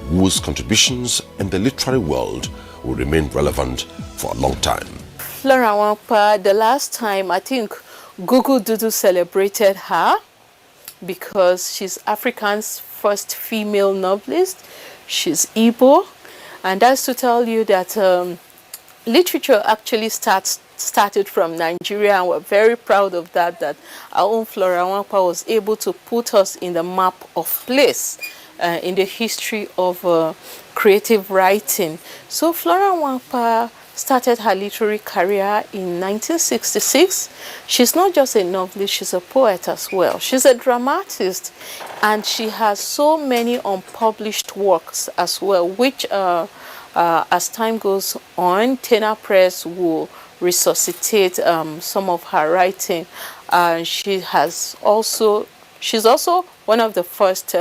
whose contributions in the literary world will remain relevant for a long time. Flora Nwapa, the last time I think Google Doodle celebrated her because she's Africa's first female novelist. She's Igbo, and that's to tell you that literature actually started from Nigeria, and we're very proud of that, that our own Flora Nwapa was able to put us in the map of place in the history of creative writing. So Flora Nwapa started her literary career in 1966. She's not just a novelist, she's a poet as well. She's a dramatist, and she has so many unpublished works as well, which as time goes on, Tena Press will resuscitate some of her writing. She's also one of the first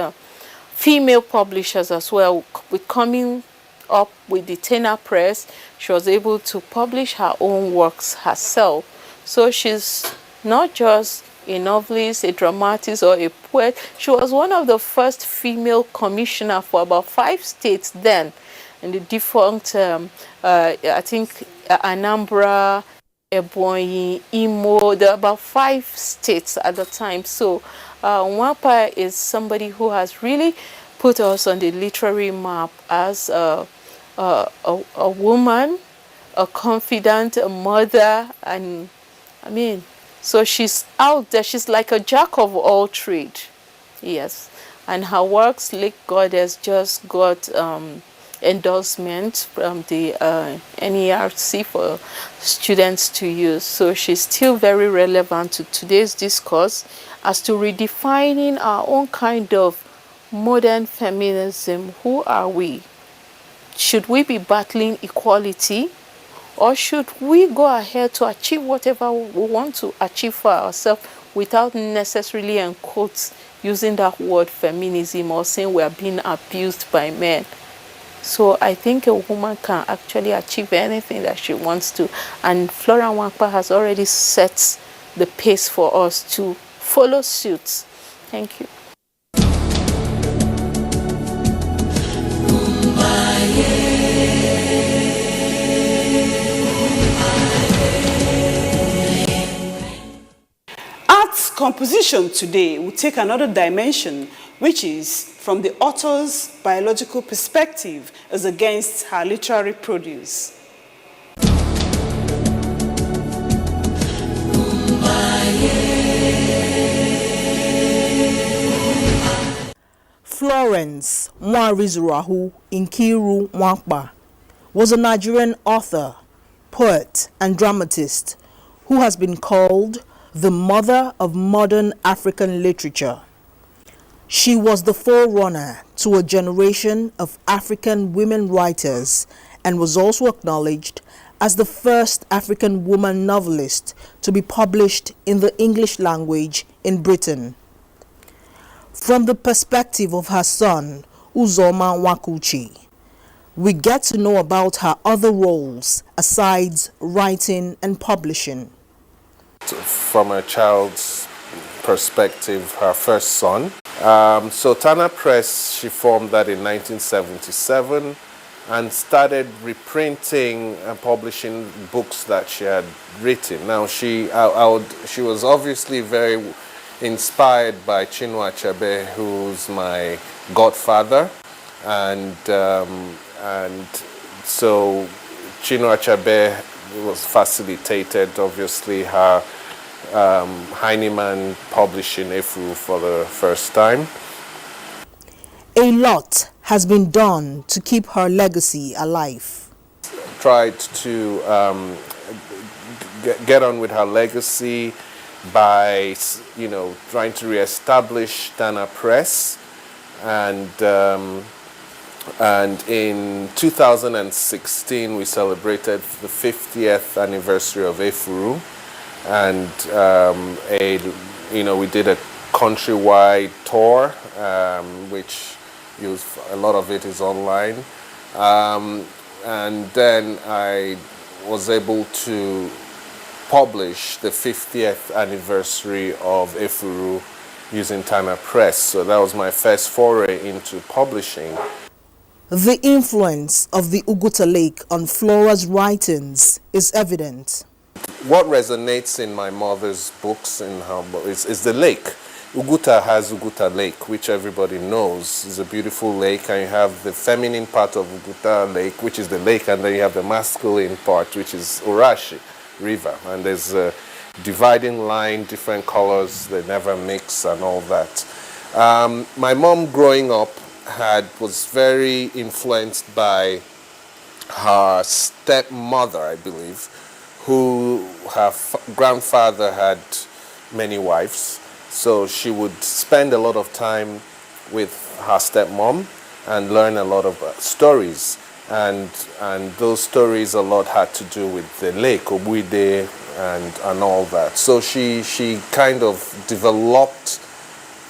female publishers as well. With coming up with the Tena Press, she was able to publish her own works herself. So she's not just a novelist, a dramatist, or a poet. She was one of the first female commissioner for about 5 states then, in the defunct, I think, Anambra, Ebonyi, Imo. There are about 5 states at the time. So Nwapa is somebody who has really put us on the literary map as a woman, a confident, a mother, and I mean, so she's out there. She's like a jack of all trade, yes. And her works, Lake Goddess, just got endorsement from the NERC for students to use. So she's still very relevant to today's discourse as to redefining our own kind of modern feminism. Who are we? Should we be battling equality, or should we go ahead to achieve whatever we want to achieve for ourselves without necessarily, in quotes, using that word feminism or saying we are being abused by men? So I think a woman can actually achieve anything that she wants to. And Flora Nwapa has already set the pace for us to follow suit. Thank you. Art's composition today will take another dimension, which is from the author's biological perspective as against her literary produce. Florence Nwarizurahu Nkiru Nwapa was a Nigerian author, poet, and dramatist who has been called the mother of modern African literature. She was the forerunner to a generation of African women writers and was also acknowledged as the first African woman novelist to be published in the English language in Britain. From the perspective of her son, Uzoma Nwakuchi. We get to know about her other roles aside writing and publishing. From a child's perspective, her first son. So Tana Press, she formed that in 1977 and started reprinting and publishing books that she had written. Now she was obviously very inspired by Chinua Achebe, who's my godfather, and so Chinua Achebe was facilitated, obviously, her Heinemann publishing Efuru for the first time. A lot has been done to keep her legacy alive. Tried to get on with her legacy by, trying to reestablish Tana Press, and in 2016 we celebrated the 50th anniversary of Efuru, and we did a countrywide tour, which a lot of it is online, and then I was able to publish the 50th anniversary of Efuru using Tana Press. So that was my first foray into publishing. The influence of the Uguta Lake on Flora's writings is evident. What resonates in my mother's books is the lake. Uguta has Uguta Lake, which everybody knows is a beautiful lake, and you have the feminine part of Uguta Lake, which is the lake, and then you have the masculine part, which is Urashi River, and there's a dividing line, different colors, they never mix and all that. My mom growing up was very influenced by her stepmother, I believe, who her grandfather had many wives. So she would spend a lot of time with her stepmom and learn a lot of stories. And those stories a lot had to do with the lake, Obuide, and all that. So she kind of developed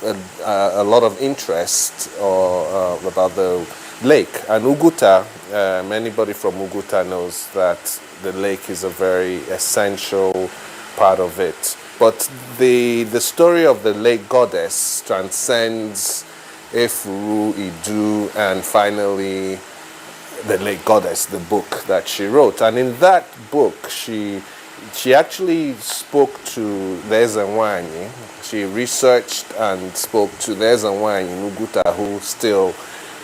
a lot of interest about the lake. And Uguta, anybody from Uguta knows that the lake is a very essential part of it. But the story of the lake goddess transcends Efuru, Idu, and finally the lake goddess, the book that she wrote. And in that book, she actually spoke to the Ezenwanyi. She researched and spoke to the Ezenwanyi in Uguta, who still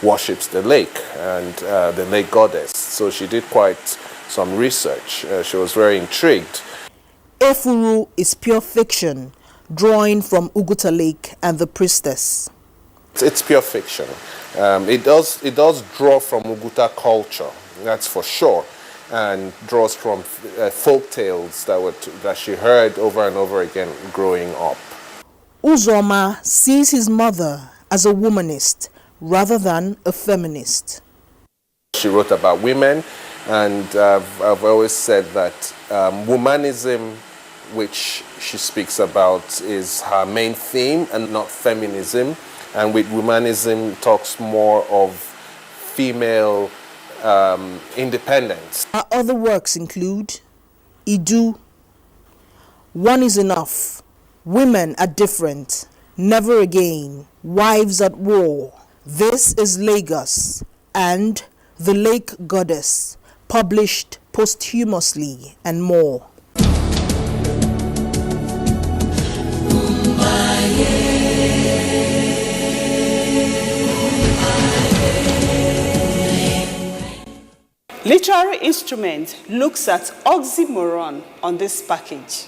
worships the lake and the lake goddess. So she did quite some research. She was very intrigued. Efuru is pure fiction, drawing from Uguta Lake and the priestess. It's pure fiction. It does draw from Uguta culture, that's for sure, and draws from folk tales that she heard over and over again growing up. Uzoma sees his mother as a womanist rather than a feminist. She wrote about women, and I've always said that womanism, which she speaks about, is her main theme and not feminism. And with womanism, talks more of female independence. Her other works include Idu, One is Enough, Women Are Different, Never Again, Wives at War, This is Lagos, and The Lake Goddess, published posthumously, and more. Literary Instrument looks at Oxymoron on this package.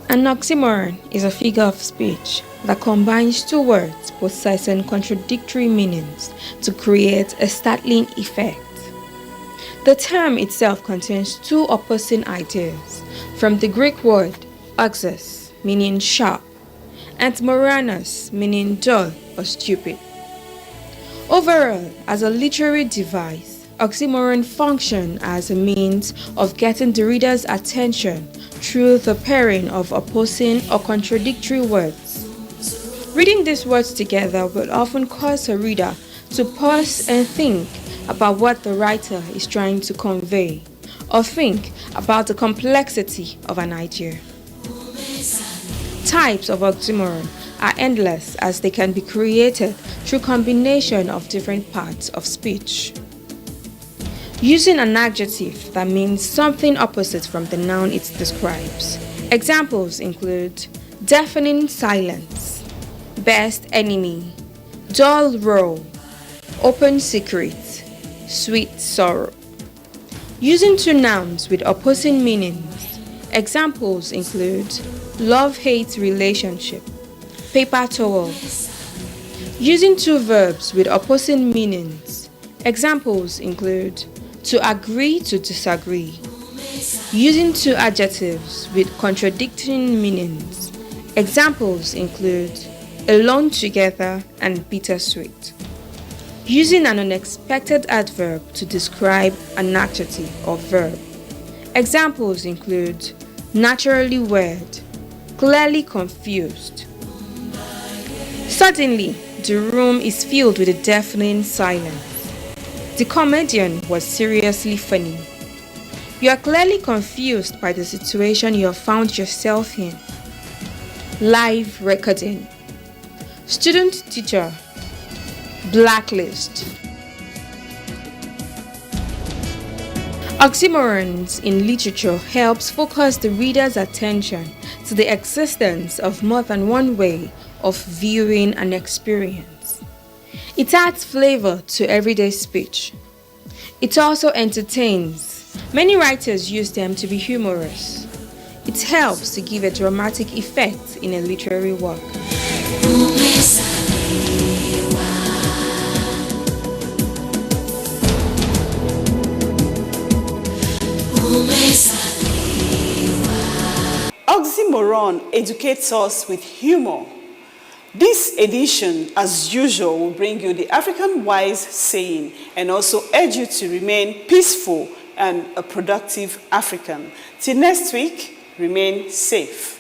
An oxymoron is a figure of speech that combines two words possessing contradictory meanings to create a startling effect. The term itself contains two opposing ideas from the Greek word oxus, meaning sharp, and moranos, meaning dull or stupid. Overall, as a literary device, Oxymoron function as a means of getting the reader's attention through the pairing of opposing or contradictory words. Reading these words together will often cause a reader to pause and think about what the writer is trying to convey, or think about the complexity of an idea. Types of oxymoron are endless as they can be created through combination of different parts of speech. Using an adjective that means something opposite from the noun it describes. Examples include deafening silence, best enemy, dull row, open secret, sweet sorrow. Using two nouns with opposing meanings. Examples include love-hate relationship, paper towel. Using two verbs with opposing meanings. Examples include to agree to disagree. Using two adjectives with contradicting meanings. Examples include alone together and bittersweet. Using an unexpected adverb to describe an adjective or verb. Examples include naturally weird, clearly confused. Suddenly, the room is filled with a deafening silence. The comedian was seriously funny. You are clearly confused by the situation you have found yourself in. Live recording. Student teacher. Blacklist. Oxymorons in literature helps focus the reader's attention to the existence of more than one way of viewing an experience. It adds flavor to everyday speech. It also entertains. Many writers use them to be humorous. It helps to give a dramatic effect in a literary work. Oxymoron educates us with humor. This edition, as usual, will bring you the African wise saying and also urge you to remain peaceful and a productive African. Till next week, remain safe.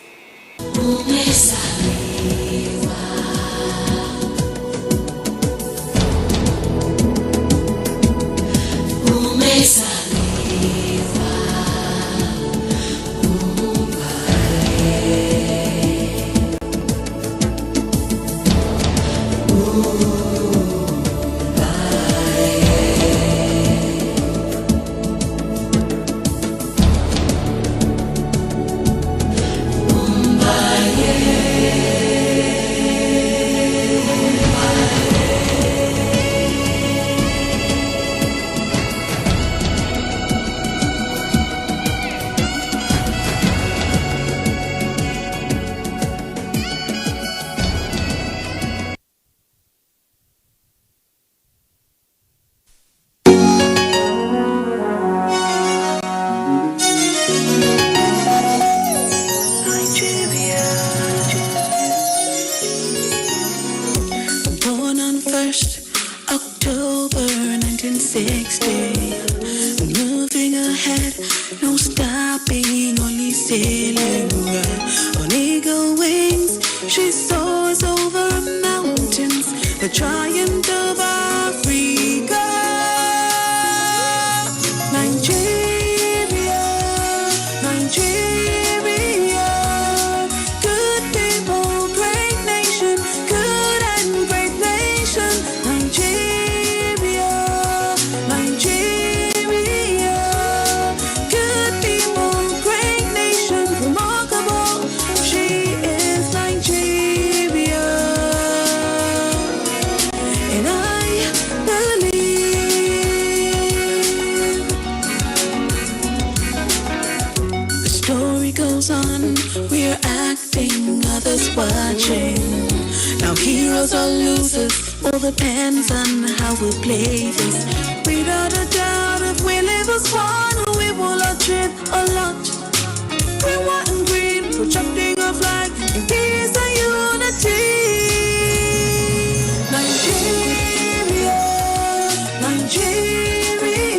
Born on 1st October 1960, moving ahead, no stopping, only sailing. On eagle wings, she soars over mountains, the triumph of Africa. Nigeria, Nigeria, good people, great nation, good and great nation. Nigeria, Nigeria, good people, great nation, remarkable. She is Nigeria, and I believe. The story goes on, we're acting, others watching. Now heroes or losers, all depends on how we play this. Without a doubt, if we live as one, we will achieve a lot. We want and green, projecting a flag in peace and unity. Nigeria, Nigeria.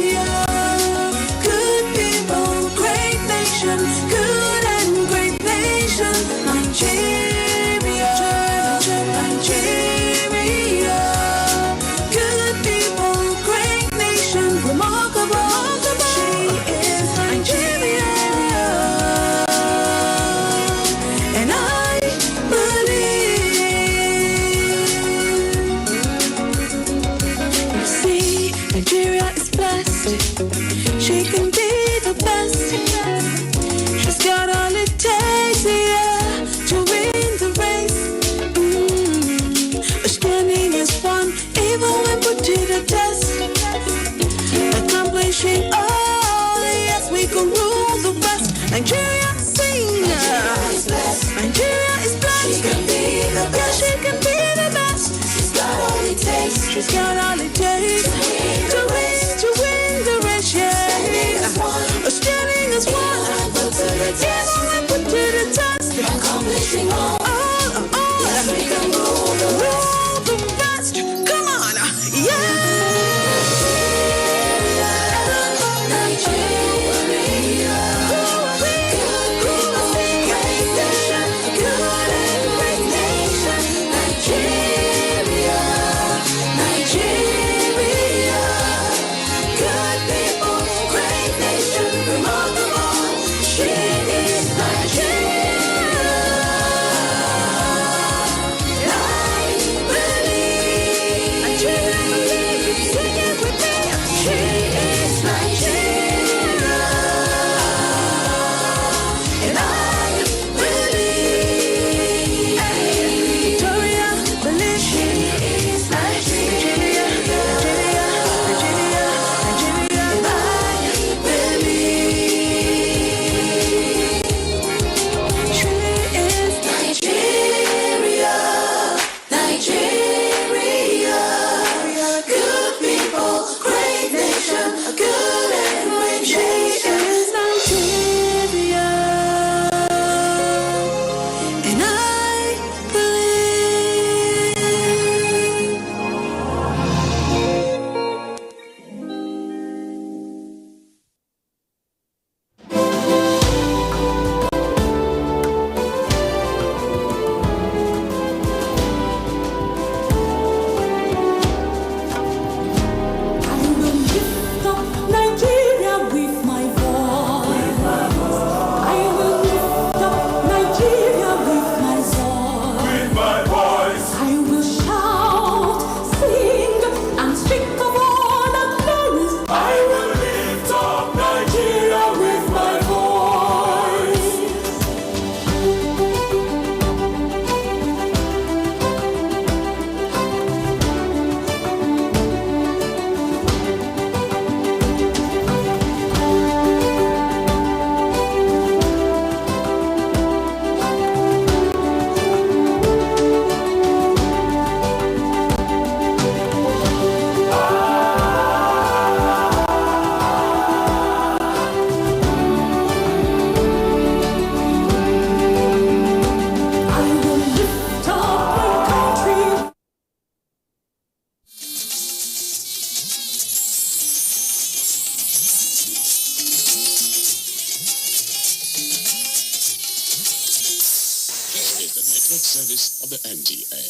She can be the best. She's got all it takes, yeah, to win the race. Standing as one, even when put to the test. Accomplishing all, yes, we can rule the West. Nigeria, sing. Nigeria is blessed. She can be the best. Yeah, she can be the best. She's got all it takes. She's got all it takes to win the race. Yeah, standing as one, even when put to the test. Accomplishing all, yes, we can rule the West. Come on, yeah. Service of the NTA.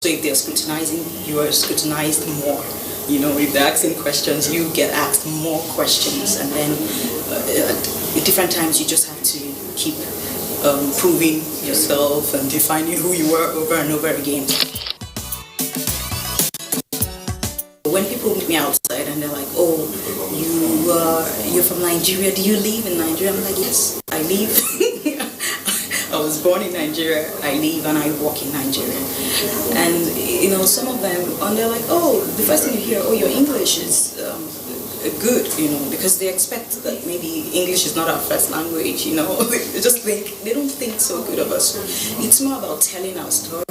So if they're scrutinizing, you are scrutinized more. You know, if they're asking questions, you get asked more questions. And then at different times, you just have to keep proving yourself and defining who you were over and over again. When people meet me outside and they're like, oh, you're from Nigeria. Do you live in Nigeria? I'm like, yes, I live. I was born in Nigeria. I live and I work in Nigeria. And some of them, and they're like, oh, the first thing you hear, oh, your English is good, because they expect that maybe English is not our first language. They don't think so good of us. It's more about telling our story.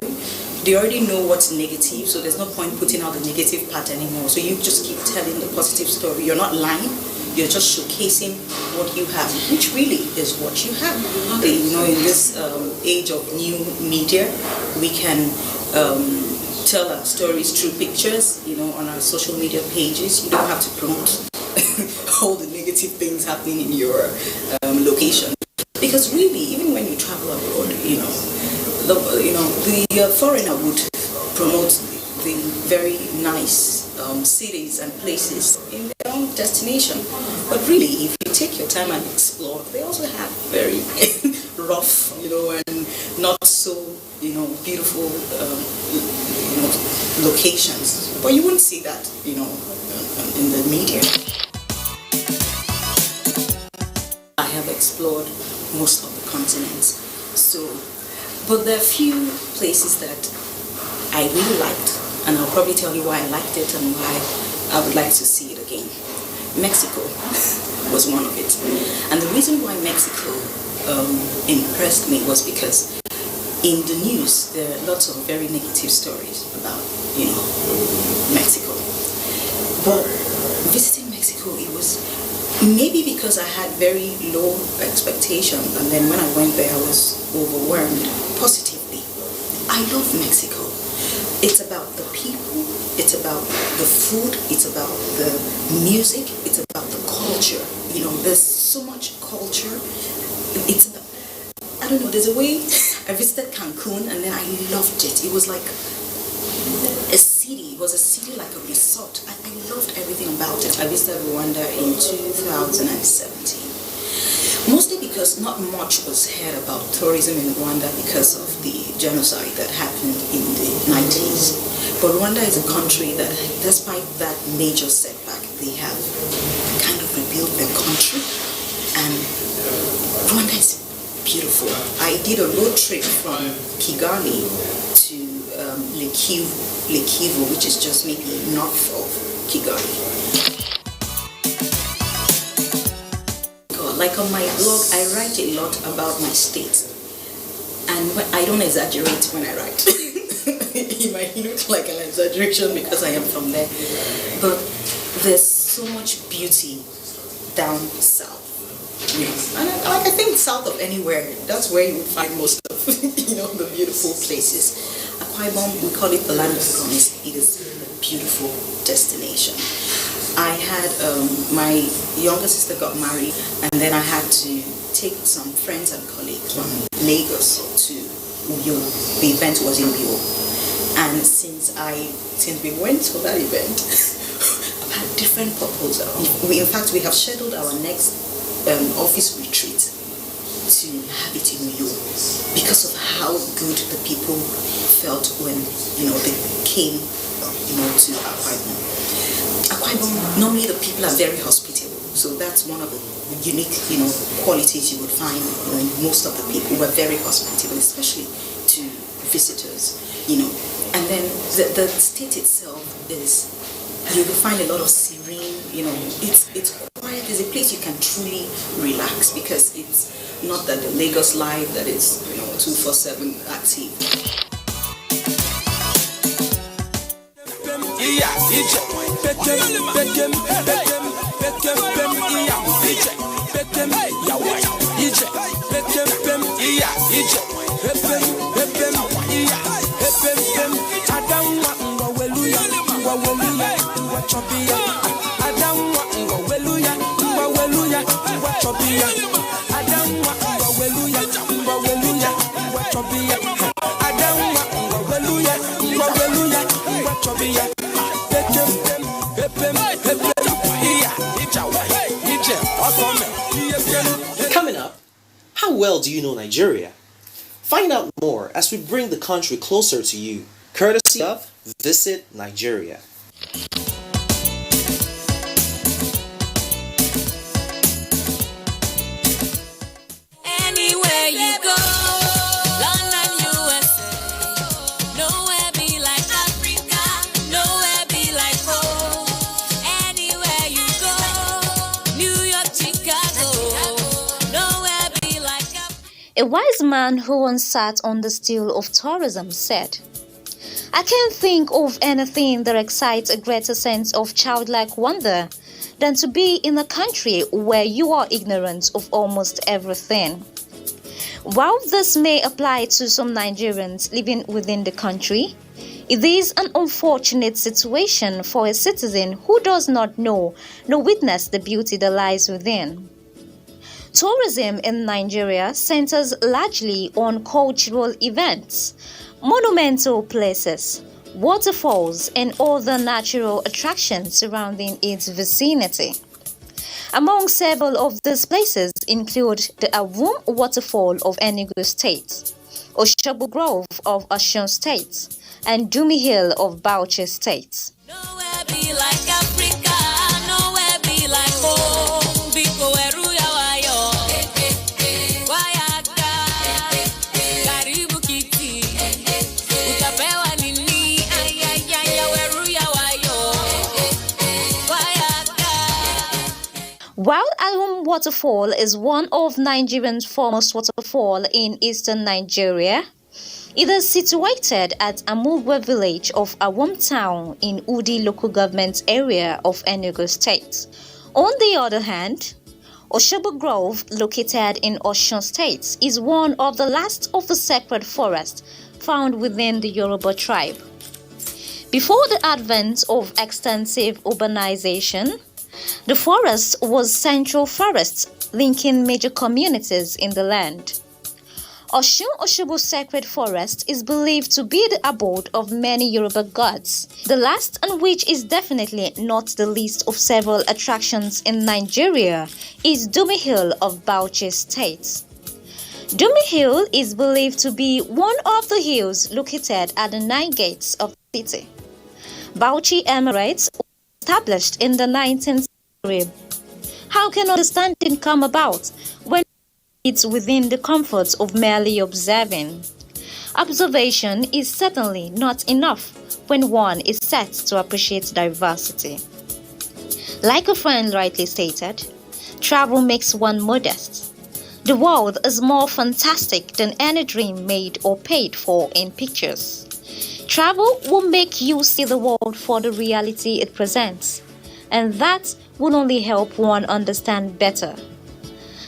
They already know what's negative, so there's no point putting out the negative part anymore. So you just keep telling the positive story. You're not lying. You're just showcasing what you have, which really is what you have. In this age of new media, we can tell our stories through pictures, on our social media pages. You don't have to promote all the negative things happening in your location. Because really, even when you travel abroad, the foreigner would promote the very nice cities and places in their own destination. But really, if you take your time and explore, they also have very rough, and not so, beautiful locations. But you wouldn't see that, in the media. I have explored most of the continents. But there are few places that I really liked, and I'll probably tell you why I liked it and why I would like to see it again. Mexico was one of it. And the reason why Mexico impressed me was because in the news there are lots of very negative stories about, Mexico. But visiting Mexico, it was maybe because I had very low expectations, and then when I went there I was overwhelmed positively. I love Mexico. It's about the people, it's about the food, it's about the music, it's about the culture. There's so much culture. I don't know, there's a way. I visited Cancun and then I loved it. It was like a city. It was a city like a resort. I loved everything about it. I visited Rwanda in 2017. Mostly because not much was heard about tourism in Rwanda because of the genocide that happened in the 90s. But Rwanda is a country that, despite that major setback, they have kind of rebuilt their country. And Rwanda is beautiful. I did a road trip from Kigali to Lake Kivu, which is just maybe north of Kigali. Like on my blog, I write a lot about my state, and I don't exaggerate when I write. It might look like an exaggeration because I am from there, but there's so much beauty down south. And I think south of anywhere, that's where you would find most of the beautiful places. Akwa Ibom, we call it the land of promise. It is a beautiful destination. I had my younger sister got married, and then I had to take some friends and colleagues from Lagos to Uyo. The event was in Uyo, and since we went to that event, I've had different proposals. In fact, we have scheduled our next office retreat to have it in Uyo because of how good the people felt when they came to Akwa Ibom. Akwa Ibom, normally the people are very hospitable, so that's one of the unique, qualities you would find. Most of the people were very hospitable, especially to visitors. And then the state itself is, you will find a lot of serene. It's quiet. It's a place you can truly relax because it's not that the Lagos life that is 24/7 active. Coming up, how well do you know Nigeria? Find out more as we bring the country closer to you, courtesy of Visit Nigeria. A wise man who once sat on the stool of tourism said, "I can't think of anything that excites a greater sense of childlike wonder than to be in a country where you are ignorant of almost everything." While this may apply to some Nigerians living within the country, it is an unfortunate situation for a citizen who does not know nor witness the beauty that lies within. Tourism in Nigeria centers largely on cultural events, monumental places, waterfalls, and other natural attractions surrounding its vicinity. Among several of these places include the Awum Waterfall of Enugu State, Oshogbo Grove of Osun State, and Dumi Hill of Bauchi State. Nowhere be like Africa, nowhere be like home. Biko eru ya wayo, wayaka, karibu kiti, utapewa nini, ayayaya weru ya wayo, wayaka. While Awum Waterfall is one of Nigeria's foremost waterfall in eastern Nigeria, it is situated at Amugwe village of Awum town in Udi local government area of Enugu State. On the other hand, Oshogbo Grove, located in Osun State, is one of the last of the sacred forests found within the Yoruba tribe. Before the advent of extensive urbanization, the forest was central forest linking major communities in the land. Osun Oshogbo Sacred Forest is believed to be the abode of many Yoruba gods, the last and which is definitely not the least of several attractions in Nigeria is Dumi Hill of Bauchi State. Dumi Hill is believed to be one of the hills located at the 9 gates of the city. Bauchi Emirates was established in the 19th century. How can understanding come about when it's within the comforts of merely observing? Observation is certainly not enough when one is set to appreciate diversity. Like a friend rightly stated, travel makes one modest. The world is more fantastic than any dream made or paid for in pictures. Travel will make you see the world for the reality it presents, and that will only help one understand better.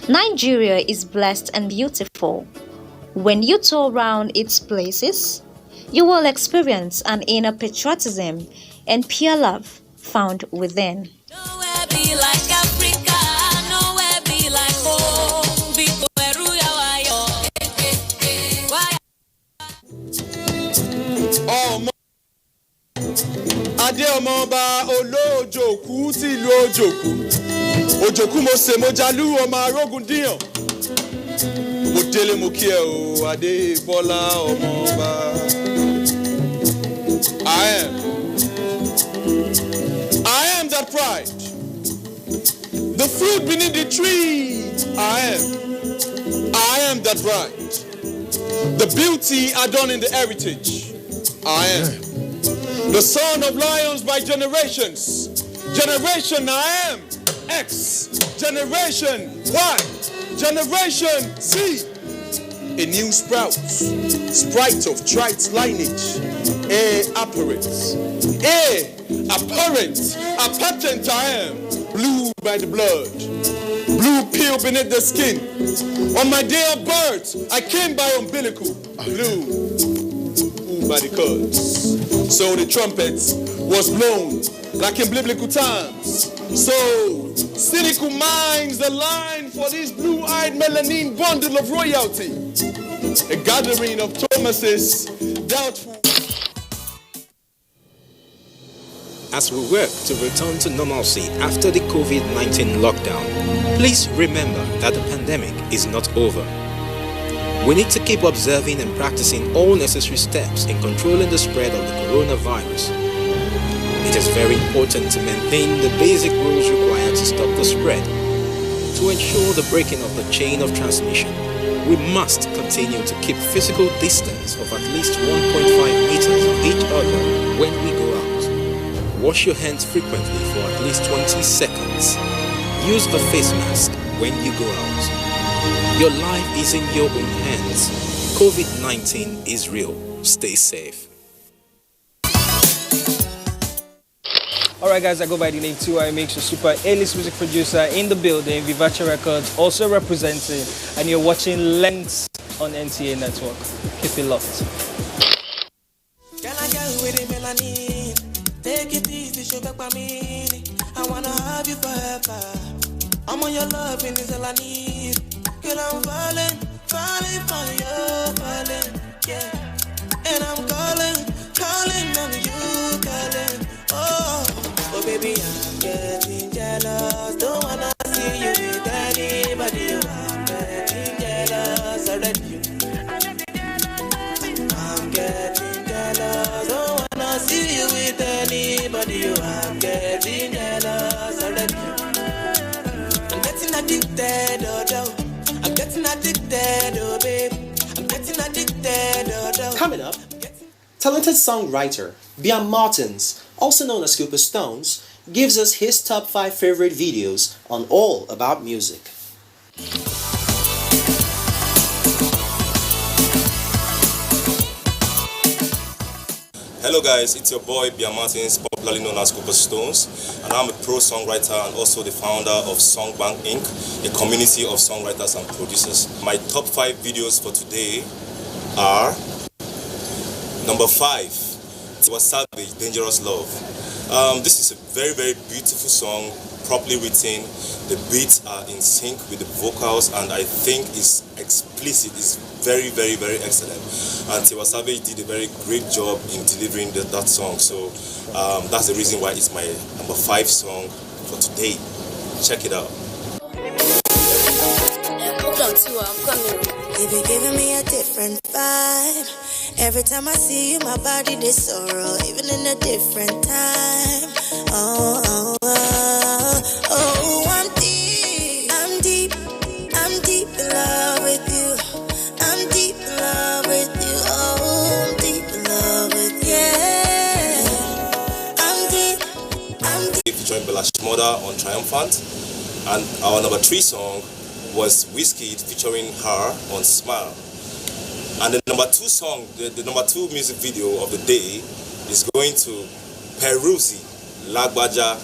Nigeria is blessed and beautiful. When you tour around its places, you will experience an inner patriotism and pure love found within. Nowhere be like Africa, nowhere be like home. Biko eru ya wayo, ọmọ adé ọmọ ọba olóòjòkú tí ìlú òjòkú òjòkú mo ṣe mo jalú ọmọ arógun díyàn mo délé mo kí ẹ o adé bọ́lá ọmọ ọba. I am that pride, the fruit beneath the tree. I am that pride, the beauty adorning the heritage. I am the son of lions by generations. Generation I am X, generation Y, generation Z. A new sprout, sprite of trite lineage. Apparent, a patent I am. Blue by the blood, blue peel beneath the skin. On my day of birth, I came by umbilical. Blue by the curds. So the trumpet was blown like in biblical times. So cynical minds the line for this blue-eyed melanin bundle of royalty. A gathering of Thomases, doubtful. As we work to return to normalcy after the COVID-19 lockdown, please remember that the pandemic is not over. We need to keep observing and practicing all necessary steps in controlling the spread of the coronavirus. It is very important to maintain the basic rules required to stop the spread. To ensure the breaking of the chain of transmission, we must continue to keep physical distance of at least 1.5 meters of each other when we go out. Wash your hands frequently for at least 20 seconds. Use a face mask when you go out. Your life is in your own hands. COVID-19 is real. Stay safe. Alright guys, I go by the name 2i Mix, your super A-list music producer in the building, Vivace Records also representing, and you're watching Lens on NTA Network. Keep it locked. Take it easy, show back by me. I wanna have you forever. I'm on your love, and it's all I need. Girl, I'm falling for you, falling, yeah. And I'm calling on you, calling. Oh baby, I'm getting jealous. Don't wanna see you with anybody. I'm getting jealous already. I'm getting jealous. Don't wanna see you with anybody. I'm getting jealous already. I'm getting addicted, oh. I'm getting addicted, oh babe. I'm getting addicted, oh. Coming up, talented songwriter Bia Martins, also known as Cooper Stones, gives us his top 5 favorite videos on All About Music. Hello guys, it's your boy Bia Martins, popularly known as Cooper Stones, and I'm a pro songwriter and also the founder of Songbank Inc., a community of songwriters and producers. My top 5 videos for today are: number 5, Tiwa Savage, Dangerous Love. This is a very, very beautiful song, properly written. The beats are in sync with the vocals, and I think it's explicit. It's very, very, very excellent. And Tiwa Savage did a very great job in delivering that song. So that's the reason why it's my number 5 song for today. Check it out. Hold on, Tiwa, I'm coming. You've been giving me a different vibe. Every time I see you, my body is sorrow, even in a different time. Oh, I'm deep in love with you. I'm deep in love with you. Oh, I'm deep in love with you. Yeah. I'm deep. Featuring Bella Shmurda on Triumphant, and our number 3 song was Whiskey featuring her on Smile. And the number 2 song, the number 2 music video of the day is going to Peruzzi Lagbaja.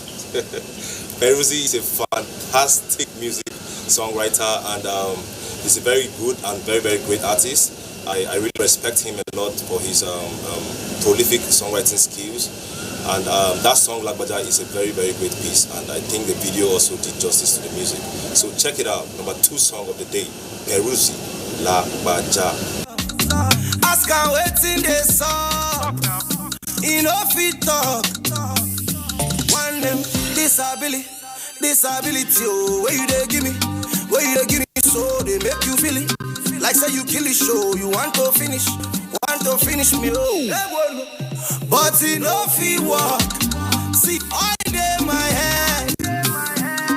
Peruzzi is a fantastic music songwriter, and he's a very good and very, very great artist. I really respect him a lot for his prolific songwriting skills. And that song Lagbaja is a very, very great piece, and I think the video also did justice to the music. So check it out. Number 2 song of the day, Peruzzi Lagbaja. Ask her waiting they saw. You know fit talk. One them disability, oh, where you they give me, so they make you feel it. Like say you kill the show, you want to finish me, oh. But you know fit walk. See all in my head,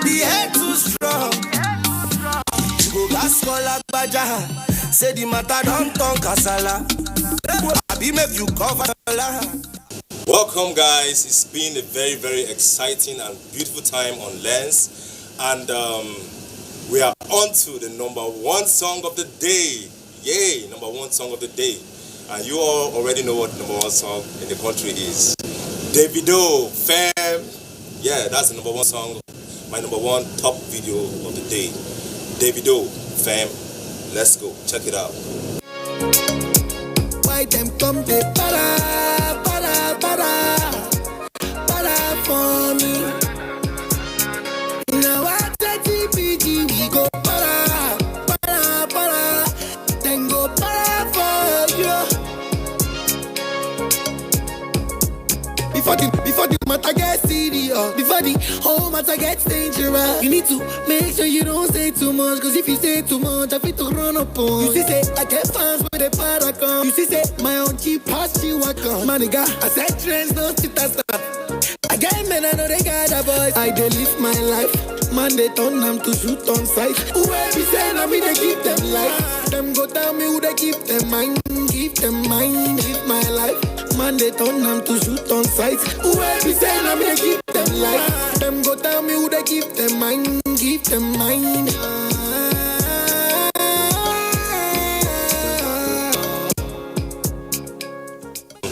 the head too strong. Go gas call Abuja. Say the matter don't turn kasala. I be make you cover. Welcome guys, it's been a very, very exciting and beautiful time on Lens, and we are on to the number 1 song of the day. Yay, number 1 song of the day. And you all already know what the number 1 song in the country is. Davido, fam. Yeah, that's the number 1 song, my number 1 top video of the day. Davido, fam. Let's go, check it out. Why them come they para for me? Now I take TPG, we go para, then go para for you. Before the matter gets serious, before the whole matter gets dangerous, you need to make sure you don't say too much, cause if you say too much, I feel to run up on. You see say, I get fans with a paragon. You see say, my own cheap past you I come. My nigga, I said trends don't sit and stop. I get men, I know they got a voice. I dey live my life, man they turn them to shoot on sight. Whoever be saying I mean they keep them life. Them go tell me who they keep them mind. Live my life, man they turn them to shoot on sight. Whoever be saying I mean they keep them life. Them go tell me who they keep them mind.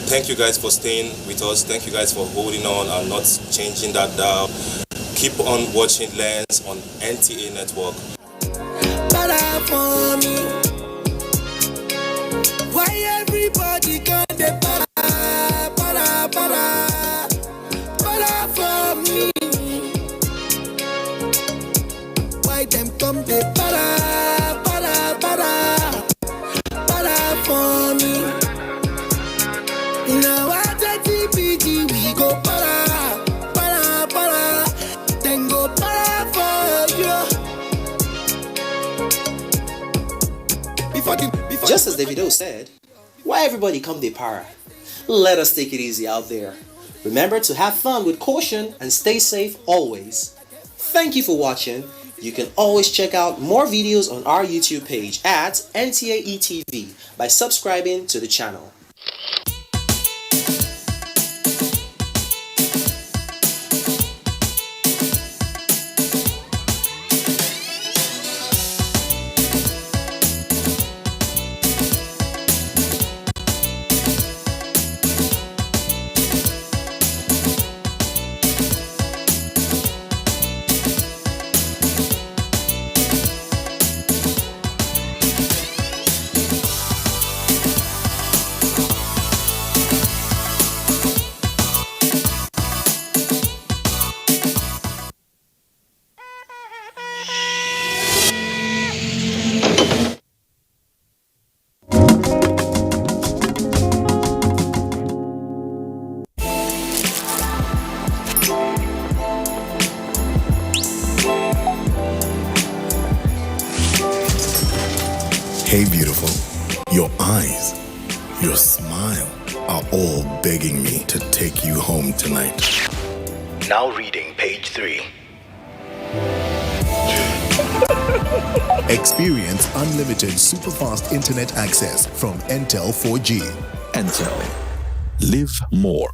Thank you guys for staying with us. Thank you guys for holding on and not changing that dial. Keep on watching Lens on NTA Network. For me, why everybody got the para for me? Why them come the para for me? Now at the TPG we go para, then go para for you. Just as Davido said, why everybody come de para? Let us take it easy out there. Remember to have fun with caution and stay safe always. Thank you for watching. You can always check out more videos on our YouTube page at NTAETV by subscribing to the channel. Hey beautiful, your eyes, your smile are all begging me to take you home tonight. Now reading page 3. Experience unlimited super-fast internet access from Entel 4G. Entel. Live more.